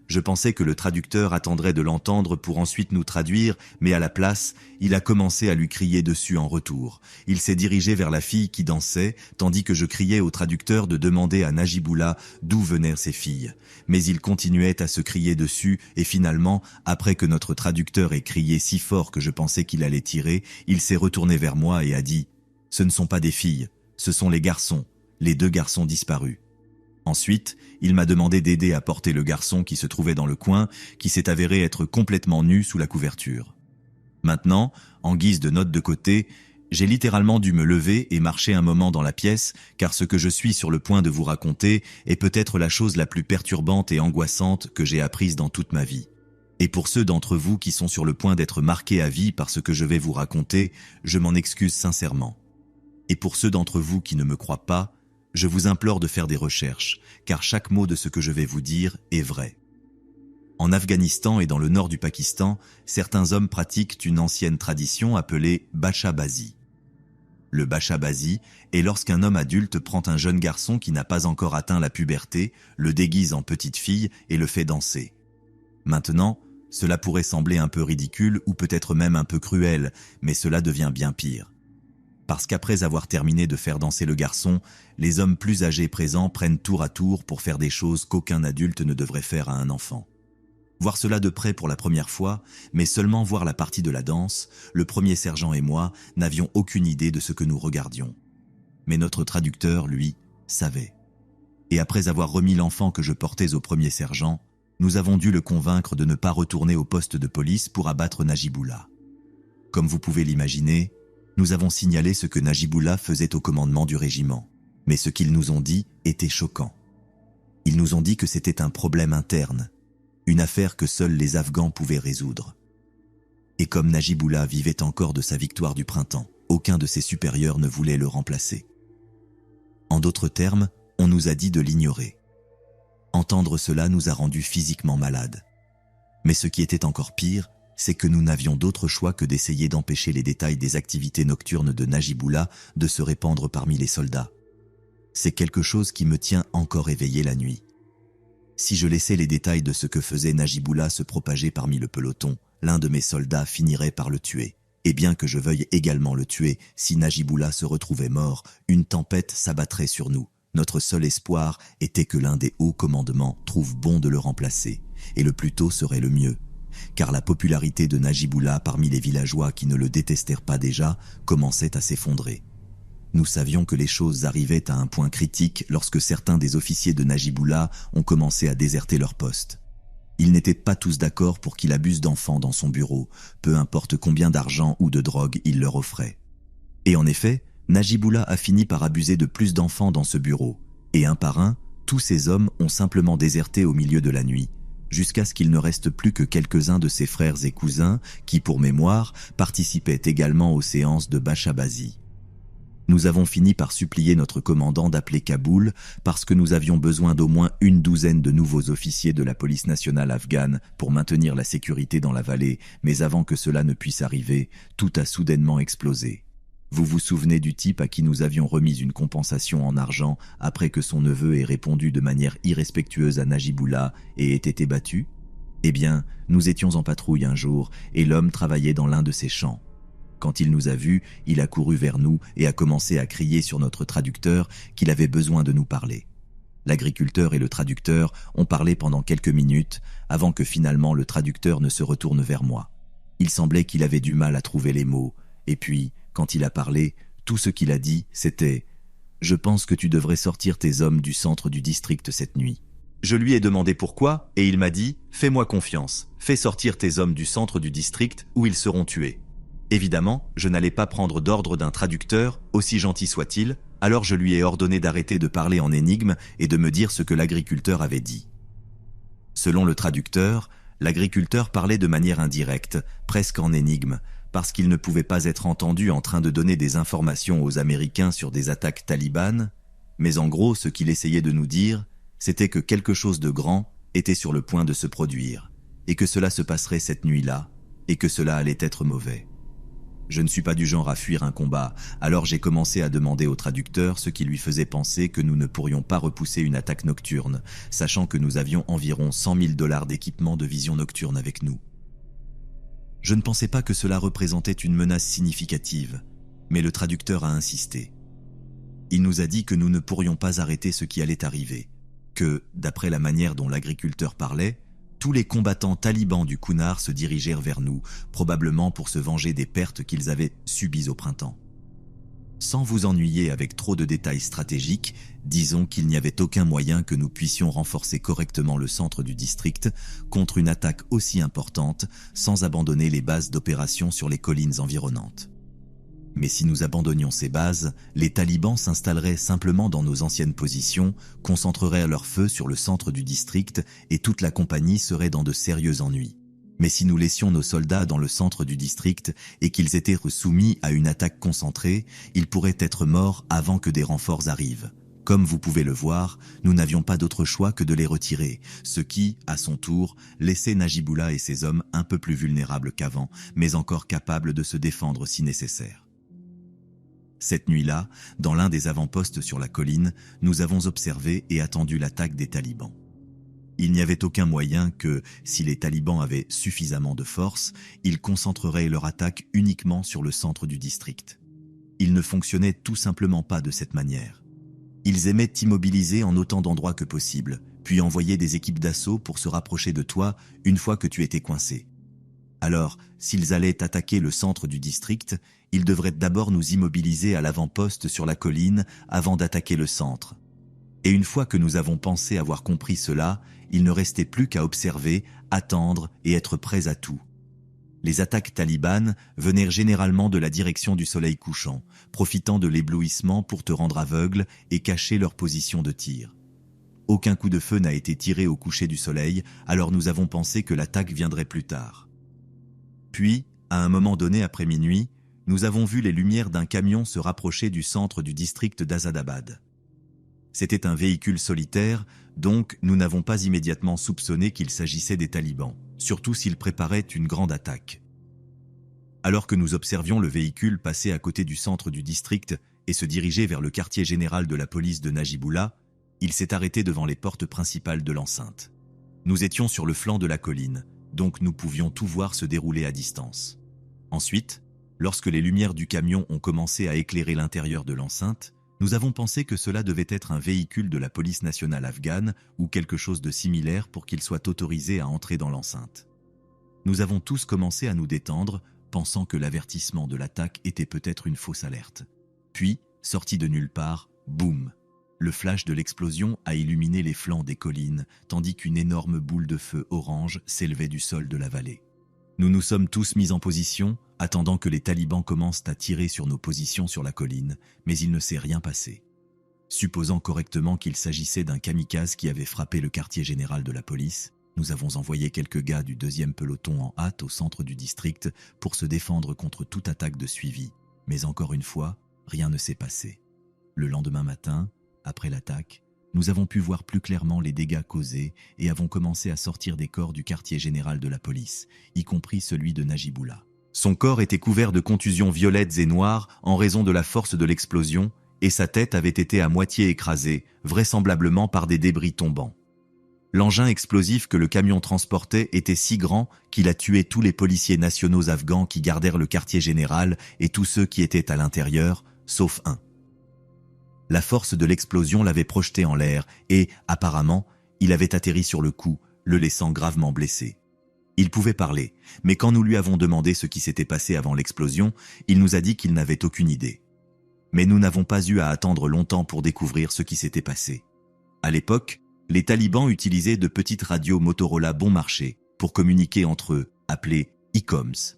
Je pensais que le traducteur attendrait de l'entendre pour ensuite nous traduire, mais à la place, il a commencé à lui crier dessus en retour. Il s'est dirigé vers la fille qui dansait, tandis que je criais au traducteur de demander à Najibullah d'où venaient ces filles. Mais il continuait à se crier dessus, et finalement, après que notre traducteur ait crié si fort que je pensais qu'il allait tirer, il s'est retourné vers moi et a dit « Ce ne sont pas des filles, ce sont les garçons, les 2 garçons disparus. » Ensuite, il m'a demandé d'aider à porter le garçon qui se trouvait dans le coin, qui s'est avéré être complètement nu sous la couverture. Maintenant, en guise de note de côté, J'ai littéralement dû me lever et marcher un moment dans la pièce, car ce que je suis sur le point de vous raconter est peut-être la chose la plus perturbante et angoissante que j'ai apprise dans toute ma vie. Et pour ceux d'entre vous qui sont sur le point d'être marqués à vie par ce que je vais vous raconter, je m'en excuse sincèrement. Et pour ceux d'entre vous qui ne me croient pas, je vous implore de faire des recherches, car chaque mot de ce que je vais vous dire est vrai. En Afghanistan et dans le nord du Pakistan, certains hommes pratiquent une ancienne tradition appelée bacha-bazi. Le bacha-bazi est lorsqu'un homme adulte prend un jeune garçon qui n'a pas encore atteint la puberté, le déguise en petite fille et le fait danser. Maintenant, cela pourrait sembler un peu ridicule ou peut-être même un peu cruel, mais cela devient bien pire. Parce qu'après avoir terminé de faire danser le garçon, les hommes plus âgés présents prennent tour à tour pour faire des choses qu'aucun adulte ne devrait faire à un enfant. Voir cela de près pour la première fois, mais seulement voir la partie de la danse, le premier sergent et moi n'avions aucune idée de ce que nous regardions. Mais notre traducteur, lui, savait. Et après avoir remis l'enfant que je portais au premier sergent, nous avons dû le convaincre de ne pas retourner au poste de police pour abattre Najibullah. Comme vous pouvez l'imaginer, nous avons signalé ce que Najibullah faisait au commandement du régiment. Mais ce qu'ils nous ont dit était choquant. Ils nous ont dit que c'était un problème interne, une affaire que seuls les Afghans pouvaient résoudre. Et comme Najibullah vivait encore de sa victoire du printemps, aucun de ses supérieurs ne voulait le remplacer. En d'autres termes, on nous a dit de l'ignorer. Entendre cela nous a rendus physiquement malades. Mais ce qui était encore pire, c'est que nous n'avions d'autre choix que d'essayer d'empêcher les détails des activités nocturnes de Najibullah de se répandre parmi les soldats. C'est quelque chose qui me tient encore éveillé la nuit. Si je laissais les détails de ce que faisait Najibullah se propager parmi le peloton, l'un de mes soldats finirait par le tuer. Et bien que je veuille également le tuer, si Najibullah se retrouvait mort, une tempête s'abattrait sur nous. Notre seul espoir était que l'un des hauts commandements trouve bon de le remplacer, et le plus tôt serait le mieux. Car la popularité de Najibullah parmi les villageois qui ne le détestèrent pas déjà commençait à s'effondrer. Nous savions que les choses arrivaient à un point critique lorsque certains des officiers de Najibullah ont commencé à déserter leur poste. Ils n'étaient pas tous d'accord pour qu'il abuse d'enfants dans son bureau, peu importe combien d'argent ou de drogue il leur offrait. Et en effet, Najibullah a fini par abuser de plus d'enfants dans ce bureau, et un par un, tous ces hommes ont simplement déserté au milieu de la nuit, jusqu'à ce qu'il ne reste plus que quelques-uns de ses frères et cousins qui, pour mémoire, participaient également aux séances de bacha-bazi. Nous avons fini par supplier notre commandant d'appeler Kaboul parce que nous avions besoin d'au moins une douzaine de nouveaux officiers de la police nationale afghane pour maintenir la sécurité dans la vallée, mais avant que cela ne puisse arriver, tout a soudainement explosé. Vous vous souvenez du type à qui nous avions remis une compensation en argent après que son neveu ait répondu de manière irrespectueuse à Najibullah et ait été battu? Eh bien, nous étions en patrouille un jour et l'homme travaillait dans l'un de ses champs. Quand il nous a vus, il a couru vers nous et a commencé à crier sur notre traducteur qu'il avait besoin de nous parler. L'agriculteur et le traducteur ont parlé pendant quelques minutes avant que finalement le traducteur ne se retourne vers moi. Il semblait qu'il avait du mal à trouver les mots, et puis, quand il a parlé, tout ce qu'il a dit, c'était « Je pense que tu devrais sortir tes hommes du centre du district cette nuit. » Je lui ai demandé pourquoi, et il m'a dit « Fais-moi confiance, fais sortir tes hommes du centre du district où ils seront tués. » Évidemment, je n'allais pas prendre d'ordre d'un traducteur, aussi gentil soit-il, alors je lui ai ordonné d'arrêter de parler en énigme et de me dire ce que l'agriculteur avait dit. Selon le traducteur, l'agriculteur parlait de manière indirecte, presque en énigme, parce qu'il ne pouvait pas être entendu en train de donner des informations aux Américains sur des attaques talibanes, mais en gros, ce qu'il essayait de nous dire, c'était que quelque chose de grand était sur le point de se produire, et que cela se passerait cette nuit-là, et que cela allait être mauvais. Je ne suis pas du genre à fuir un combat, alors j'ai commencé à demander au traducteur ce qui lui faisait penser que nous ne pourrions pas repousser une attaque nocturne, sachant que nous avions environ 100 000 $ d'équipement de vision nocturne avec nous. Je ne pensais pas que cela représentait une menace significative, mais le traducteur a insisté. Il nous a dit que nous ne pourrions pas arrêter ce qui allait arriver, que, d'après la manière dont l'agriculteur parlait, tous les combattants talibans du Kunar se dirigèrent vers nous, probablement pour se venger des pertes qu'ils avaient subies au printemps. Sans vous ennuyer avec trop de détails stratégiques, disons qu'il n'y avait aucun moyen que nous puissions renforcer correctement le centre du district contre une attaque aussi importante sans abandonner les bases d'opération sur les collines environnantes. Mais si nous abandonnions ces bases, les talibans s'installeraient simplement dans nos anciennes positions, concentreraient leur feu sur le centre du district et toute la compagnie serait dans de sérieux ennuis. Mais si nous laissions nos soldats dans le centre du district et qu'ils étaient soumis à une attaque concentrée, ils pourraient être morts avant que des renforts arrivent. Comme vous pouvez le voir, nous n'avions pas d'autre choix que de les retirer, ce qui, à son tour, laissait Najibullah et ses hommes un peu plus vulnérables qu'avant, mais encore capables de se défendre si nécessaire. Cette nuit-là, dans l'un des avant-postes sur la colline, nous avons observé et attendu l'attaque des talibans. Il n'y avait aucun moyen que, si les talibans avaient suffisamment de force, ils concentreraient leur attaque uniquement sur le centre du district. Ils ne fonctionnaient tout simplement pas de cette manière. Ils aimaient t'immobiliser en autant d'endroits que possible, puis envoyer des équipes d'assaut pour se rapprocher de toi une fois que tu étais coincé. Alors, s'ils allaient attaquer le centre du district, ils devraient d'abord nous immobiliser à l'avant-poste sur la colline avant d'attaquer le centre. Et une fois que nous avons pensé avoir compris cela, il ne restait plus qu'à observer, attendre et être prêts à tout. Les attaques talibanes venaient généralement de la direction du soleil couchant, profitant de l'éblouissement pour te rendre aveugle et cacher leur position de tir. Aucun coup de feu n'a été tiré au coucher du soleil, alors nous avons pensé que l'attaque viendrait plus tard. Puis, à un moment donné après minuit, nous avons vu les lumières d'un camion se rapprocher du centre du district d'Azadabad. C'était un véhicule solitaire, donc nous n'avons pas immédiatement soupçonné qu'il s'agissait des talibans, surtout s'ils préparaient une grande attaque. Alors que nous observions le véhicule passer à côté du centre du district et se diriger vers le quartier général de la police de Najibullah, il s'est arrêté devant les portes principales de l'enceinte. Nous étions sur le flanc de la colline, donc nous pouvions tout voir se dérouler à distance. Ensuite, lorsque les lumières du camion ont commencé à éclairer l'intérieur de l'enceinte, nous avons pensé que cela devait être un véhicule de la police nationale afghane ou quelque chose de similaire pour qu'il soit autorisé à entrer dans l'enceinte. Nous avons tous commencé à nous détendre, pensant que l'avertissement de l'attaque était peut-être une fausse alerte. Puis, sorti de nulle part, boum! Le flash de l'explosion a illuminé les flancs des collines, tandis qu'une énorme boule de feu orange s'élevait du sol de la vallée. Nous nous sommes tous mis en position, attendant que les talibans commencent à tirer sur nos positions sur la colline, mais il ne s'est rien passé. Supposant correctement qu'il s'agissait d'un kamikaze qui avait frappé le quartier général de la police, nous avons envoyé quelques gars du 2e peloton en hâte au centre du district pour se défendre contre toute attaque de suivi. Mais encore une fois, rien ne s'est passé. Le lendemain matin, après l'attaque, nous avons pu voir plus clairement les dégâts causés et avons commencé à sortir des corps du quartier général de la police, y compris celui de Najibullah. Son corps était couvert de contusions violettes et noires en raison de la force de l'explosion et sa tête avait été à moitié écrasée, vraisemblablement par des débris tombants. L'engin explosif que le camion transportait était si grand qu'il a tué tous les policiers nationaux afghans qui gardèrent le quartier général et tous ceux qui étaient à l'intérieur, sauf un. La force de l'explosion l'avait projeté en l'air et, apparemment, il avait atterri sur le cou, le laissant gravement blessé. Il pouvait parler, mais quand nous lui avons demandé ce qui s'était passé avant l'explosion, il nous a dit qu'il n'avait aucune idée. Mais nous n'avons pas eu à attendre longtemps pour découvrir ce qui s'était passé. À l'époque, les talibans utilisaient de petites radios Motorola bon marché pour communiquer entre eux, appelées ICOMS.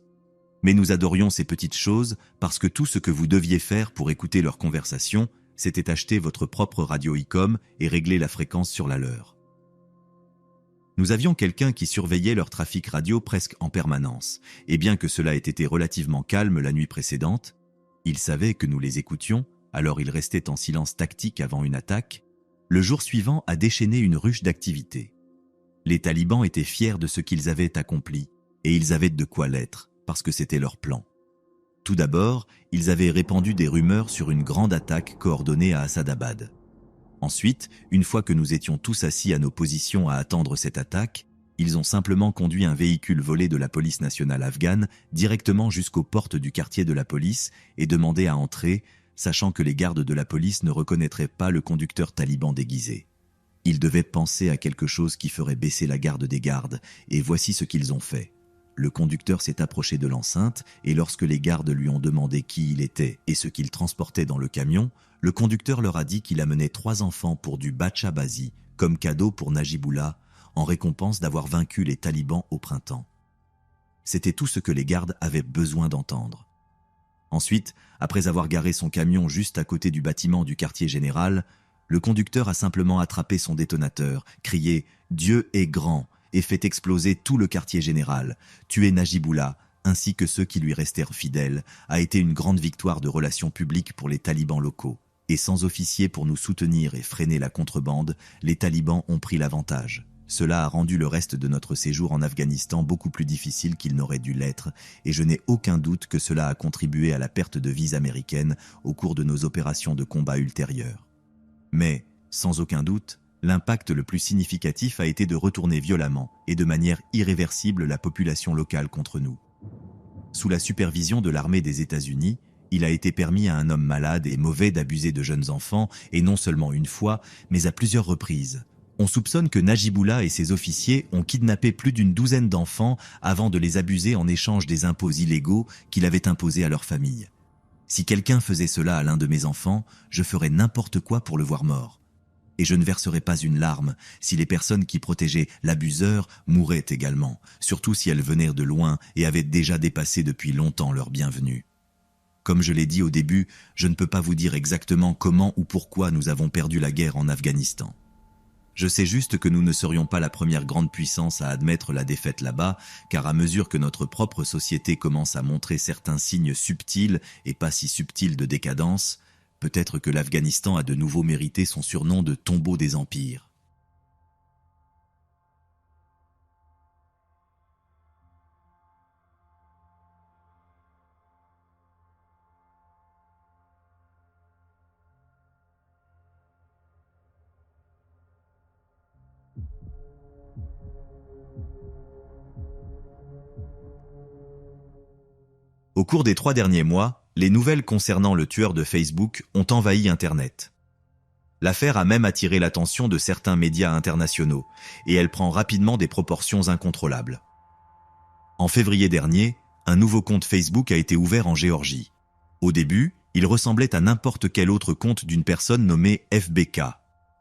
Mais nous adorions ces petites choses parce que tout ce que vous deviez faire pour écouter leur conversation, c'était acheter votre propre radio ICOM et régler la fréquence sur la leur. Nous avions quelqu'un qui surveillait leur trafic radio presque en permanence, et bien que cela ait été relativement calme la nuit précédente, il savait que nous les écoutions, alors il restait en silence tactique avant une attaque. Le jour suivant a déchaîné une ruche d'activité. Les talibans étaient fiers de ce qu'ils avaient accompli, et ils avaient de quoi l'être, parce que c'était leur plan. Tout d'abord, ils avaient répandu des rumeurs sur une grande attaque coordonnée à Assadabad. Ensuite, une fois que nous étions tous assis à nos positions à attendre cette attaque, ils ont simplement conduit un véhicule volé de la police nationale afghane directement jusqu'aux portes du quartier de la police et demandé à entrer, sachant que les gardes de la police ne reconnaîtraient pas le conducteur taliban déguisé. Ils devaient penser à quelque chose qui ferait baisser la garde des gardes, et voici ce qu'ils ont fait. Le conducteur s'est approché de l'enceinte et lorsque les gardes lui ont demandé qui il était et ce qu'il transportait dans le camion, le conducteur leur a dit qu'il amenait 3 enfants pour du Bacha Bazi comme cadeau pour Najibullah en récompense d'avoir vaincu les talibans au printemps. C'était tout ce que les gardes avaient besoin d'entendre. Ensuite, après avoir garé son camion juste à côté du bâtiment du quartier général, le conducteur a simplement attrapé son détonateur, crié « Dieu est grand » et fait exploser tout le quartier général. Tuer Najibullah, ainsi que ceux qui lui restèrent fidèles, a été une grande victoire de relations publiques pour les talibans locaux. Et sans officiers pour nous soutenir et freiner la contrebande, les talibans ont pris l'avantage. Cela a rendu le reste de notre séjour en Afghanistan beaucoup plus difficile qu'il n'aurait dû l'être, et je n'ai aucun doute que cela a contribué à la perte de vies américaines au cours de nos opérations de combat ultérieures. Mais, sans aucun doute, l'impact le plus significatif a été de retourner violemment et de manière irréversible la population locale contre nous. Sous la supervision de l'armée des États-Unis, il a été permis à un homme malade et mauvais d'abuser de jeunes enfants, et non seulement une fois, mais à plusieurs reprises. On soupçonne que Najibullah et ses officiers ont kidnappé plus d'une douzaine d'enfants avant de les abuser en échange des impôts illégaux qu'il avait imposés à leur famille. Si quelqu'un faisait cela à l'un de mes enfants, je ferais n'importe quoi pour le voir mort. Et je ne verserais pas une larme si les personnes qui protégeaient l'abuseur mouraient également, surtout si elles venaient de loin et avaient déjà dépassé depuis longtemps leur bienvenue. Comme je l'ai dit au début, je ne peux pas vous dire exactement comment ou pourquoi nous avons perdu la guerre en Afghanistan. Je sais juste que nous ne serions pas la première grande puissance à admettre la défaite là-bas, car à mesure que notre propre société commence à montrer certains signes subtils et pas si subtils de décadence, peut-être que l'Afghanistan a de nouveau mérité son surnom de tombeau des empires. Au cours des 3 derniers mois, les nouvelles concernant le tueur de Facebook ont envahi Internet. L'affaire a même attiré l'attention de certains médias internationaux, et elle prend rapidement des proportions incontrôlables. En février dernier, un nouveau compte Facebook a été ouvert en Géorgie. Au début, il ressemblait à n'importe quel autre compte d'une personne nommée FBK.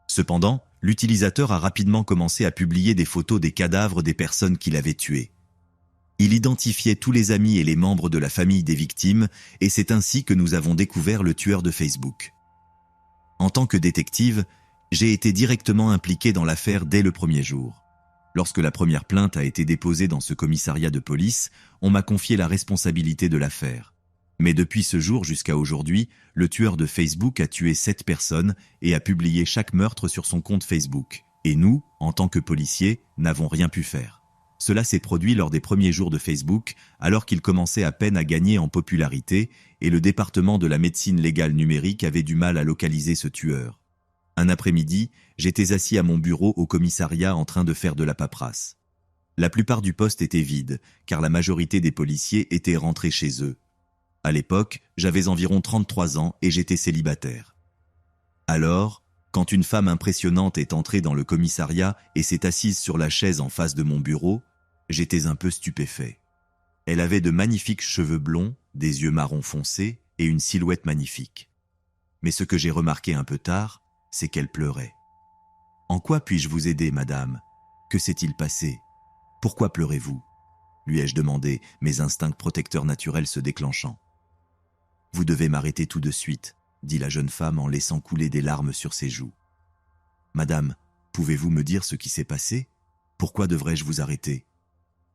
Cependant, l'utilisateur a rapidement commencé à publier des photos des cadavres des personnes qu'il avait tuées. Il identifiait tous les amis et les membres de la famille des victimes, et c'est ainsi que nous avons découvert le tueur de Facebook. En tant que détective, j'ai été directement impliqué dans l'affaire dès le premier jour. Lorsque la première plainte a été déposée dans ce commissariat de police, on m'a confié la responsabilité de l'affaire. Mais depuis ce jour jusqu'à aujourd'hui, le tueur de Facebook a tué 7 personnes et a publié chaque meurtre sur son compte Facebook. Et nous, en tant que policiers, n'avons rien pu faire. Cela s'est produit lors des premiers jours de Facebook, alors qu'il commençait à peine à gagner en popularité, et le département de la médecine légale numérique avait du mal à localiser ce tueur. Un après-midi, j'étais assis à mon bureau au commissariat en train de faire de la paperasse. La plupart du poste était vide, car la majorité des policiers étaient rentrés chez eux. À l'époque, j'avais environ 33 ans et j'étais célibataire. Alors, quand une femme impressionnante est entrée dans le commissariat et s'est assise sur la chaise en face de mon bureau, j'étais un peu stupéfait. Elle avait de magnifiques cheveux blonds, des yeux marron foncé et une silhouette magnifique. Mais ce que j'ai remarqué un peu tard, c'est qu'elle pleurait. « En quoi puis-je vous aider, madame ? Que s'est-il passé ? Pourquoi pleurez-vous » lui ai-je demandé, mes instincts protecteurs naturels se déclenchant. « Vous devez m'arrêter tout de suite, » dit la jeune femme en laissant couler des larmes sur ses joues. « Madame, pouvez-vous me dire ce qui s'est passé ? Pourquoi devrais-je vous arrêter ? »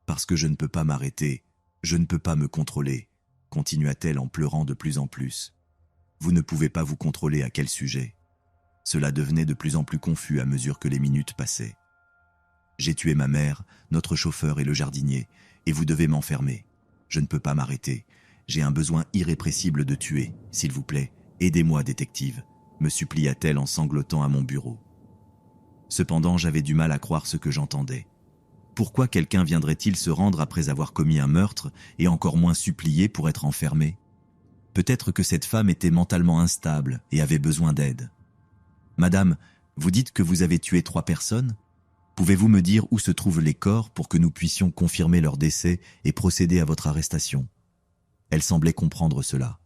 « Parce que je ne peux pas m'arrêter, je ne peux pas me contrôler, » continua-t-elle en pleurant de plus en plus. « Vous ne pouvez pas vous contrôler à quel sujet ? » Cela devenait de plus en plus confus à mesure que les minutes passaient. « J'ai tué ma mère, notre chauffeur et le jardinier, et vous devez m'enfermer. Je ne peux pas m'arrêter. J'ai un besoin irrépressible de tuer, s'il vous plaît. Aidez-moi, détective, » me supplia-t-elle en sanglotant à mon bureau. Cependant, j'avais du mal à croire ce que j'entendais. Pourquoi quelqu'un viendrait-il se rendre après avoir commis un meurtre et encore moins supplier pour être enfermé ? Peut-être que cette femme était mentalement instable et avait besoin d'aide. « Madame, vous dites que vous avez tué 3 personnes ? Pouvez-vous me dire où se trouvent les corps pour que nous puissions confirmer leur décès et procéder à votre arrestation ?» Elle semblait comprendre cela.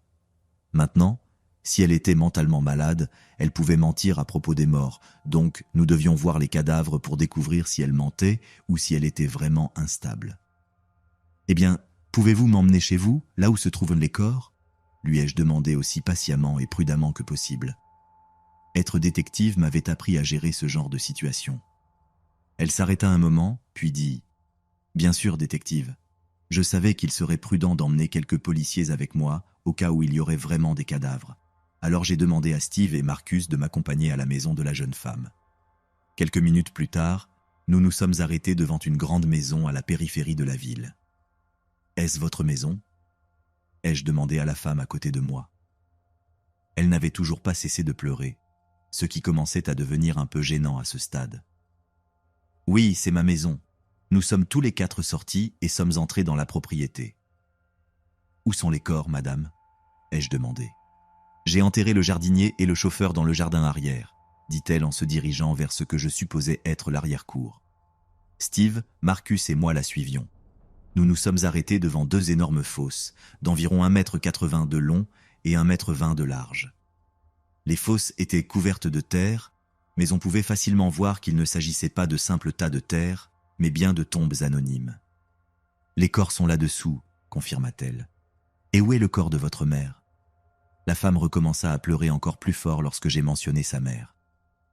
Maintenant, si elle était mentalement malade, elle pouvait mentir à propos des morts, donc nous devions voir les cadavres pour découvrir si elle mentait ou si elle était vraiment instable. « Eh bien, pouvez-vous m'emmener chez vous, là où se trouvent les corps ? lui ai-je demandé aussi patiemment et prudemment que possible. Être détective m'avait appris à gérer ce genre de situation. Elle s'arrêta un moment, puis dit « Bien sûr, détective. Je savais qu'il serait prudent d'emmener quelques policiers avec moi au cas où il y aurait vraiment des cadavres. Alors j'ai demandé à Steve et Marcus de m'accompagner à la maison de la jeune femme. Quelques minutes plus tard, nous nous sommes arrêtés devant une grande maison à la périphérie de la ville. « Est-ce votre maison ?» ai-je demandé à la femme à côté de moi. Elle n'avait toujours pas cessé de pleurer, ce qui commençait à devenir un peu gênant à ce stade. « Oui, c'est ma maison. Nous sommes tous les 4 sortis et sommes entrés dans la propriété. »« Où sont les corps, madame ?» ai-je demandé. « J'ai enterré le jardinier et le chauffeur dans le jardin arrière, » dit-elle en se dirigeant vers ce que je supposais être l'arrière-cour. Steve, Marcus et moi la suivions. Nous nous sommes arrêtés devant 2 énormes fosses, d'environ 1,80 m de long et 1,20 m de large. Les fosses étaient couvertes de terre, mais on pouvait facilement voir qu'il ne s'agissait pas de simples tas de terre, mais bien de tombes anonymes. « Les corps sont là-dessous, » confirma-t-elle. « Et où est le corps de votre mère ?» La femme recommença à pleurer encore plus fort lorsque j'ai mentionné sa mère.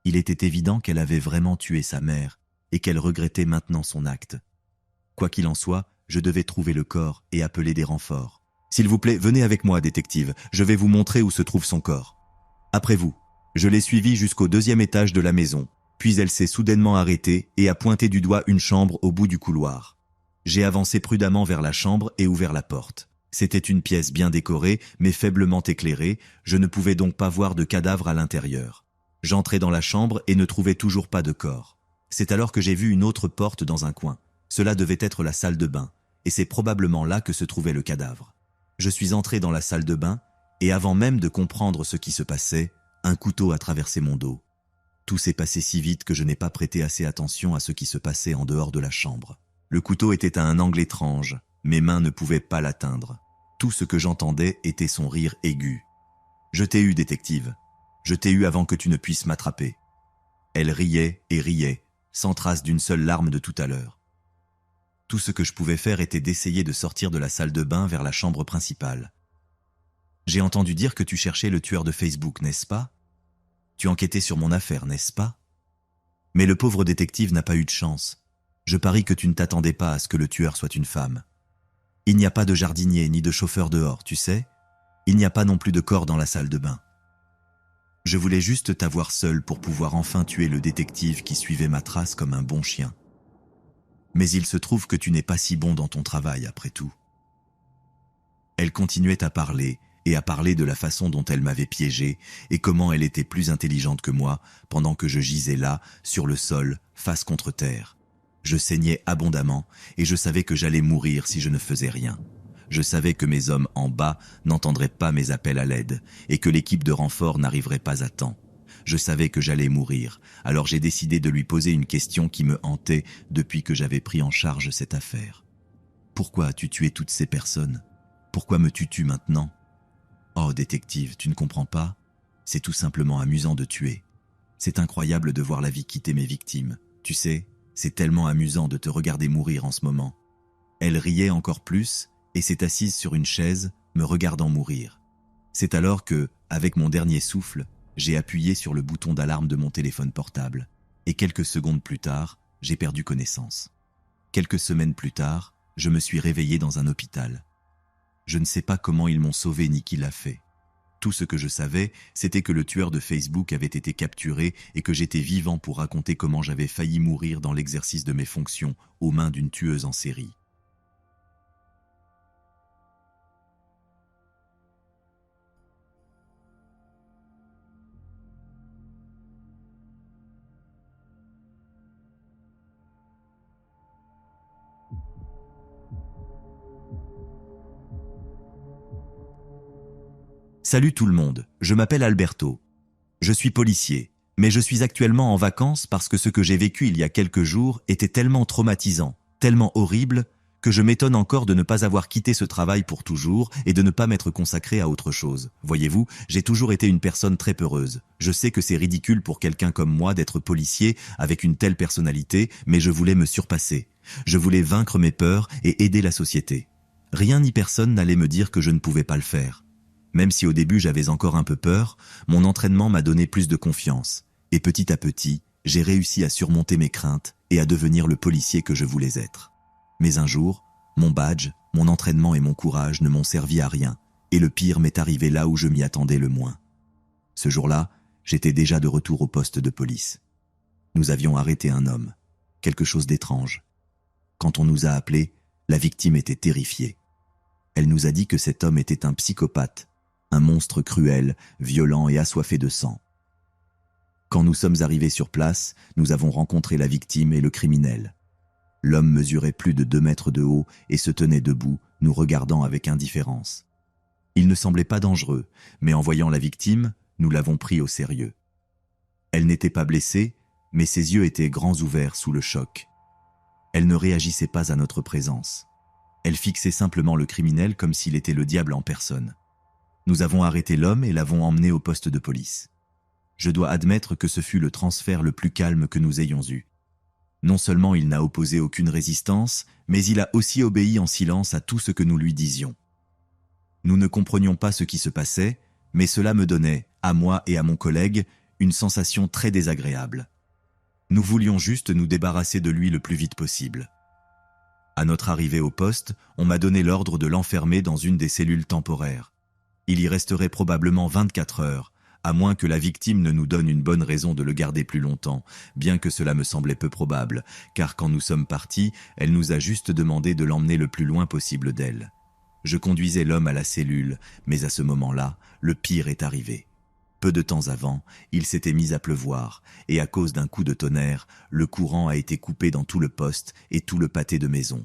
Il était évident qu'elle avait vraiment tué sa mère et qu'elle regrettait maintenant son acte. Quoi qu'il en soit, je devais trouver le corps et appeler des renforts. « S'il vous plaît, venez avec moi, détective. Je vais vous montrer où se trouve son corps. » Après vous. Je l'ai suivie jusqu'au 2e étage de la maison, puis elle s'est soudainement arrêtée et a pointé du doigt une chambre au bout du couloir. J'ai avancé prudemment vers la chambre et ouvert la porte. C'était une pièce bien décorée, mais faiblement éclairée, je ne pouvais donc pas voir de cadavre à l'intérieur. J'entrai dans la chambre et ne trouvais toujours pas de corps. C'est alors que j'ai vu une autre porte dans un coin. Cela devait être la salle de bain, et c'est probablement là que se trouvait le cadavre. Je suis entré dans la salle de bain, et avant même de comprendre ce qui se passait, un couteau a traversé mon dos. Tout s'est passé si vite que je n'ai pas prêté assez attention à ce qui se passait en dehors de la chambre. Le couteau était à un angle étrange, mes mains ne pouvaient pas l'atteindre. Tout ce que j'entendais était son rire aigu. « Je t'ai eu, détective. Je t'ai eu avant que tu ne puisses m'attraper. » Elle riait et riait, sans trace d'une seule larme de tout à l'heure. Tout ce que je pouvais faire était d'essayer de sortir de la salle de bain vers la chambre principale. « J'ai entendu dire que tu cherchais le tueur de Facebook, n'est-ce pas? Tu enquêtais sur mon affaire, n'est-ce pas? Mais le pauvre détective n'a pas eu de chance. Je parie que tu ne t'attendais pas à ce que le tueur soit une femme. Il n'y a pas de jardinier ni de chauffeur dehors, tu sais? Il n'y a pas non plus de corps dans la salle de bain. Je voulais juste t'avoir seul pour pouvoir enfin tuer le détective qui suivait ma trace comme un bon chien. Mais il se trouve que tu n'es pas si bon dans ton travail après tout. » Elle continuait à parler de la façon dont elle m'avait piégé et comment elle était plus intelligente que moi pendant que je gisais là, sur le sol, face contre terre. Je saignais abondamment et je savais que j'allais mourir si je ne faisais rien. Je savais que mes hommes en bas n'entendraient pas mes appels à l'aide et que l'équipe de renfort n'arriverait pas à temps. Je savais que j'allais mourir, alors j'ai décidé de lui poser une question qui me hantait depuis que j'avais pris en charge cette affaire. « Pourquoi as-tu tué toutes ces personnes? Pourquoi me tues-tu maintenant? » « Oh, détective, tu ne comprends pas? C'est tout simplement amusant de tuer. C'est incroyable de voir la vie quitter mes victimes. Tu sais, c'est tellement amusant de te regarder mourir en ce moment. » Elle riait encore plus et s'est assise sur une chaise, me regardant mourir. C'est alors que, avec mon dernier souffle, j'ai appuyé sur le bouton d'alarme de mon téléphone portable. Et quelques secondes plus tard, j'ai perdu connaissance. Quelques semaines plus tard, je me suis réveillé dans un hôpital. Je ne sais pas comment ils m'ont sauvé ni qui l'a fait. Tout ce que je savais, c'était que le tueur de Facebook avait été capturé et que j'étais vivant pour raconter comment j'avais failli mourir dans l'exercice de mes fonctions aux mains d'une tueuse en série. Salut tout le monde, je m'appelle Alberto. Je suis policier, mais je suis actuellement en vacances parce que ce que j'ai vécu il y a quelques jours était tellement traumatisant, tellement horrible, que je m'étonne encore de ne pas avoir quitté ce travail pour toujours et de ne pas m'être consacré à autre chose. Voyez-vous, j'ai toujours été une personne très peureuse. Je sais que c'est ridicule pour quelqu'un comme moi d'être policier avec une telle personnalité, mais je voulais me surpasser. Je voulais vaincre mes peurs et aider la société. Rien ni personne n'allait me dire que je ne pouvais pas le faire. Même si au début j'avais encore un peu peur, mon entraînement m'a donné plus de confiance. Et petit à petit, j'ai réussi à surmonter mes craintes et à devenir le policier que je voulais être. Mais un jour, mon badge, mon entraînement et mon courage ne m'ont servi à rien, et le pire m'est arrivé là où je m'y attendais le moins. Ce jour-là, j'étais déjà de retour au poste de police. Nous avions arrêté un homme, quelque chose d'étrange. Quand on nous a appelés, la victime était terrifiée. Elle nous a dit que cet homme était un psychopathe, un monstre cruel, violent et assoiffé de sang. Quand nous sommes arrivés sur place, nous avons rencontré la victime et le criminel. L'homme mesurait plus de 2 mètres de haut et se tenait debout, nous regardant avec indifférence. Il ne semblait pas dangereux, mais en voyant la victime, nous l'avons pris au sérieux. Elle n'était pas blessée, mais ses yeux étaient grands ouverts sous le choc. Elle ne réagissait pas à notre présence. Elle fixait simplement le criminel comme s'il était le diable en personne. Nous avons arrêté l'homme et l'avons emmené au poste de police. Je dois admettre que ce fut le transfert le plus calme que nous ayons eu. Non seulement il n'a opposé aucune résistance, mais il a aussi obéi en silence à tout ce que nous lui disions. Nous ne comprenions pas ce qui se passait, mais cela me donnait, à moi et à mon collègue, une sensation très désagréable. Nous voulions juste nous débarrasser de lui le plus vite possible. À notre arrivée au poste, on m'a donné l'ordre de l'enfermer dans une des cellules temporaires. Il y resterait probablement 24 heures, à moins que la victime ne nous donne une bonne raison de le garder plus longtemps, bien que cela me semblait peu probable, car quand nous sommes partis, elle nous a juste demandé de l'emmener le plus loin possible d'elle. Je conduisais l'homme à la cellule, mais à ce moment-là, le pire est arrivé. Peu de temps avant, il s'était mis à pleuvoir, et à cause d'un coup de tonnerre, le courant a été coupé dans tout le poste et tout le pâté de maison.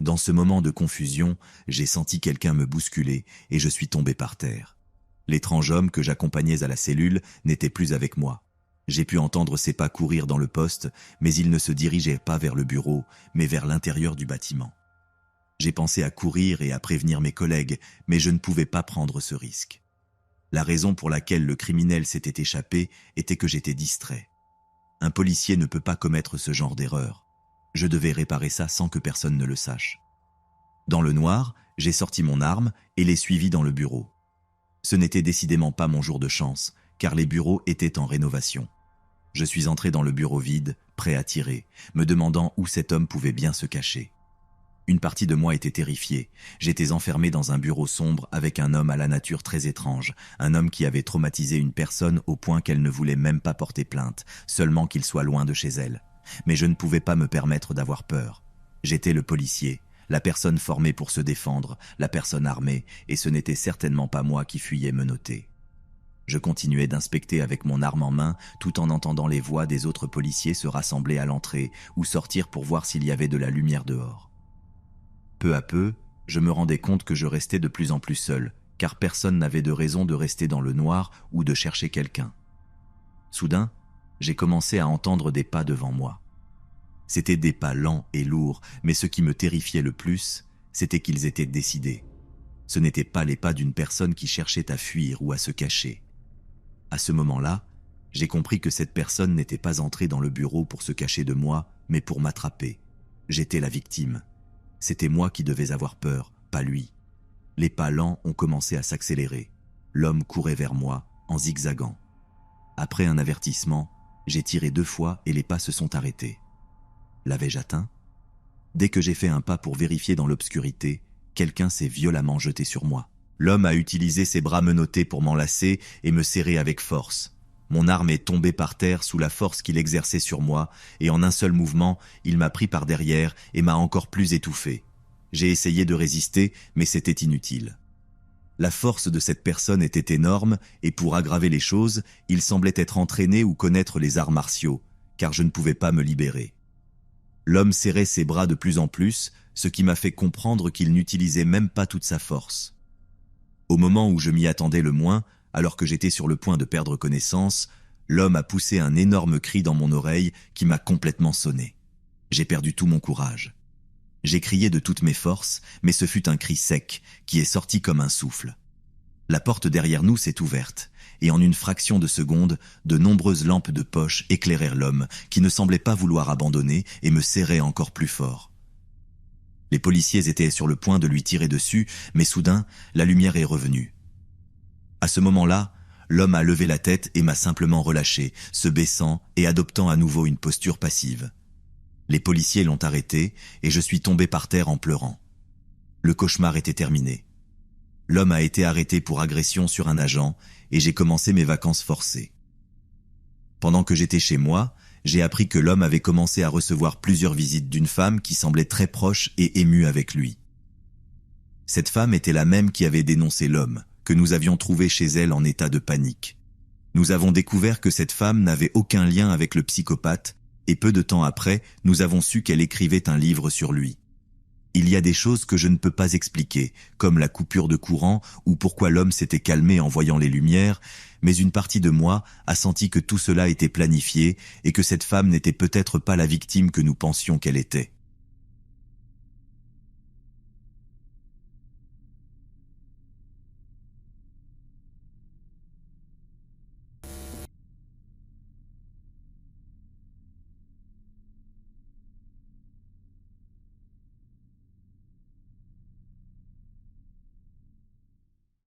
Dans ce moment de confusion, j'ai senti quelqu'un me bousculer et je suis tombé par terre. L'étrange homme que j'accompagnais à la cellule n'était plus avec moi. J'ai pu entendre ses pas courir dans le poste, mais il ne se dirigeait pas vers le bureau, mais vers l'intérieur du bâtiment. J'ai pensé à courir et à prévenir mes collègues, mais je ne pouvais pas prendre ce risque. La raison pour laquelle le criminel s'était échappé était que j'étais distrait. Un policier ne peut pas commettre ce genre d'erreur. Je devais réparer ça sans que personne ne le sache. Dans le noir, j'ai sorti mon arme et l'ai suivi dans le bureau. Ce n'était décidément pas mon jour de chance, car les bureaux étaient en rénovation. Je suis entré dans le bureau vide, prêt à tirer, me demandant où cet homme pouvait bien se cacher. Une partie de moi était terrifiée. J'étais enfermé dans un bureau sombre avec un homme à la nature très étrange, un homme qui avait traumatisé une personne au point qu'elle ne voulait même pas porter plainte, seulement qu'il soit loin de chez elle. Mais je ne pouvais pas me permettre d'avoir peur. J'étais le policier, la personne formée pour se défendre, la personne armée, et ce n'était certainement pas moi qui fuyais menotté. Je continuais d'inspecter avec mon arme en main, tout en entendant les voix des autres policiers se rassembler à l'entrée ou sortir pour voir s'il y avait de la lumière dehors. Peu à peu, je me rendais compte que je restais de plus en plus seul, car personne n'avait de raison de rester dans le noir ou de chercher quelqu'un. Soudain, j'ai commencé à entendre des pas devant moi. C'étaient des pas lents et lourds, mais ce qui me terrifiait le plus, c'était qu'ils étaient décidés. Ce n'étaient pas les pas d'une personne qui cherchait à fuir ou à se cacher. À ce moment-là, j'ai compris que cette personne n'était pas entrée dans le bureau pour se cacher de moi, mais pour m'attraper. J'étais la victime. C'était moi qui devais avoir peur, pas lui. Les pas lents ont commencé à s'accélérer. L'homme courait vers moi, en zigzagant. Après un avertissement, j'ai tiré 2 fois et les pas se sont arrêtés. L'avais-je atteint ? Dès que j'ai fait un pas pour vérifier dans l'obscurité, quelqu'un s'est violemment jeté sur moi. L'homme a utilisé ses bras menottés pour m'enlacer et me serrer avec force. Mon arme est tombée par terre sous la force qu'il exerçait sur moi, et en un seul mouvement, il m'a pris par derrière et m'a encore plus étouffé. J'ai essayé de résister, mais c'était inutile. La force de cette personne était énorme, et pour aggraver les choses, il semblait être entraîné ou connaître les arts martiaux, car je ne pouvais pas me libérer. L'homme serrait ses bras de plus en plus, ce qui m'a fait comprendre qu'il n'utilisait même pas toute sa force. Au moment où je m'y attendais le moins, alors que j'étais sur le point de perdre connaissance, l'homme a poussé un énorme cri dans mon oreille qui m'a complètement sonné. J'ai perdu tout mon courage. J'ai crié de toutes mes forces, mais ce fut un cri sec, qui est sorti comme un souffle. La porte derrière nous s'est ouverte, et en une fraction de seconde, de nombreuses lampes de poche éclairèrent l'homme, qui ne semblait pas vouloir abandonner et me serrait encore plus fort. Les policiers étaient sur le point de lui tirer dessus, mais soudain, la lumière est revenue. À ce moment-là, l'homme a levé la tête et m'a simplement relâché, se baissant et adoptant à nouveau une posture passive. Les policiers l'ont arrêté et je suis tombé par terre en pleurant. Le cauchemar était terminé. L'homme a été arrêté pour agression sur un agent et j'ai commencé mes vacances forcées. Pendant que j'étais chez moi, j'ai appris que l'homme avait commencé à recevoir plusieurs visites d'une femme qui semblait très proche et émue avec lui. Cette femme était la même qui avait dénoncé l'homme, que nous avions trouvé chez elle en état de panique. Nous avons découvert que cette femme n'avait aucun lien avec le psychopathe et peu de temps après, nous avons su qu'elle écrivait un livre sur lui. Il y a des choses que je ne peux pas expliquer, comme la coupure de courant ou pourquoi l'homme s'était calmé en voyant les lumières, mais une partie de moi a senti que tout cela était planifié et que cette femme n'était peut-être pas la victime que nous pensions qu'elle était.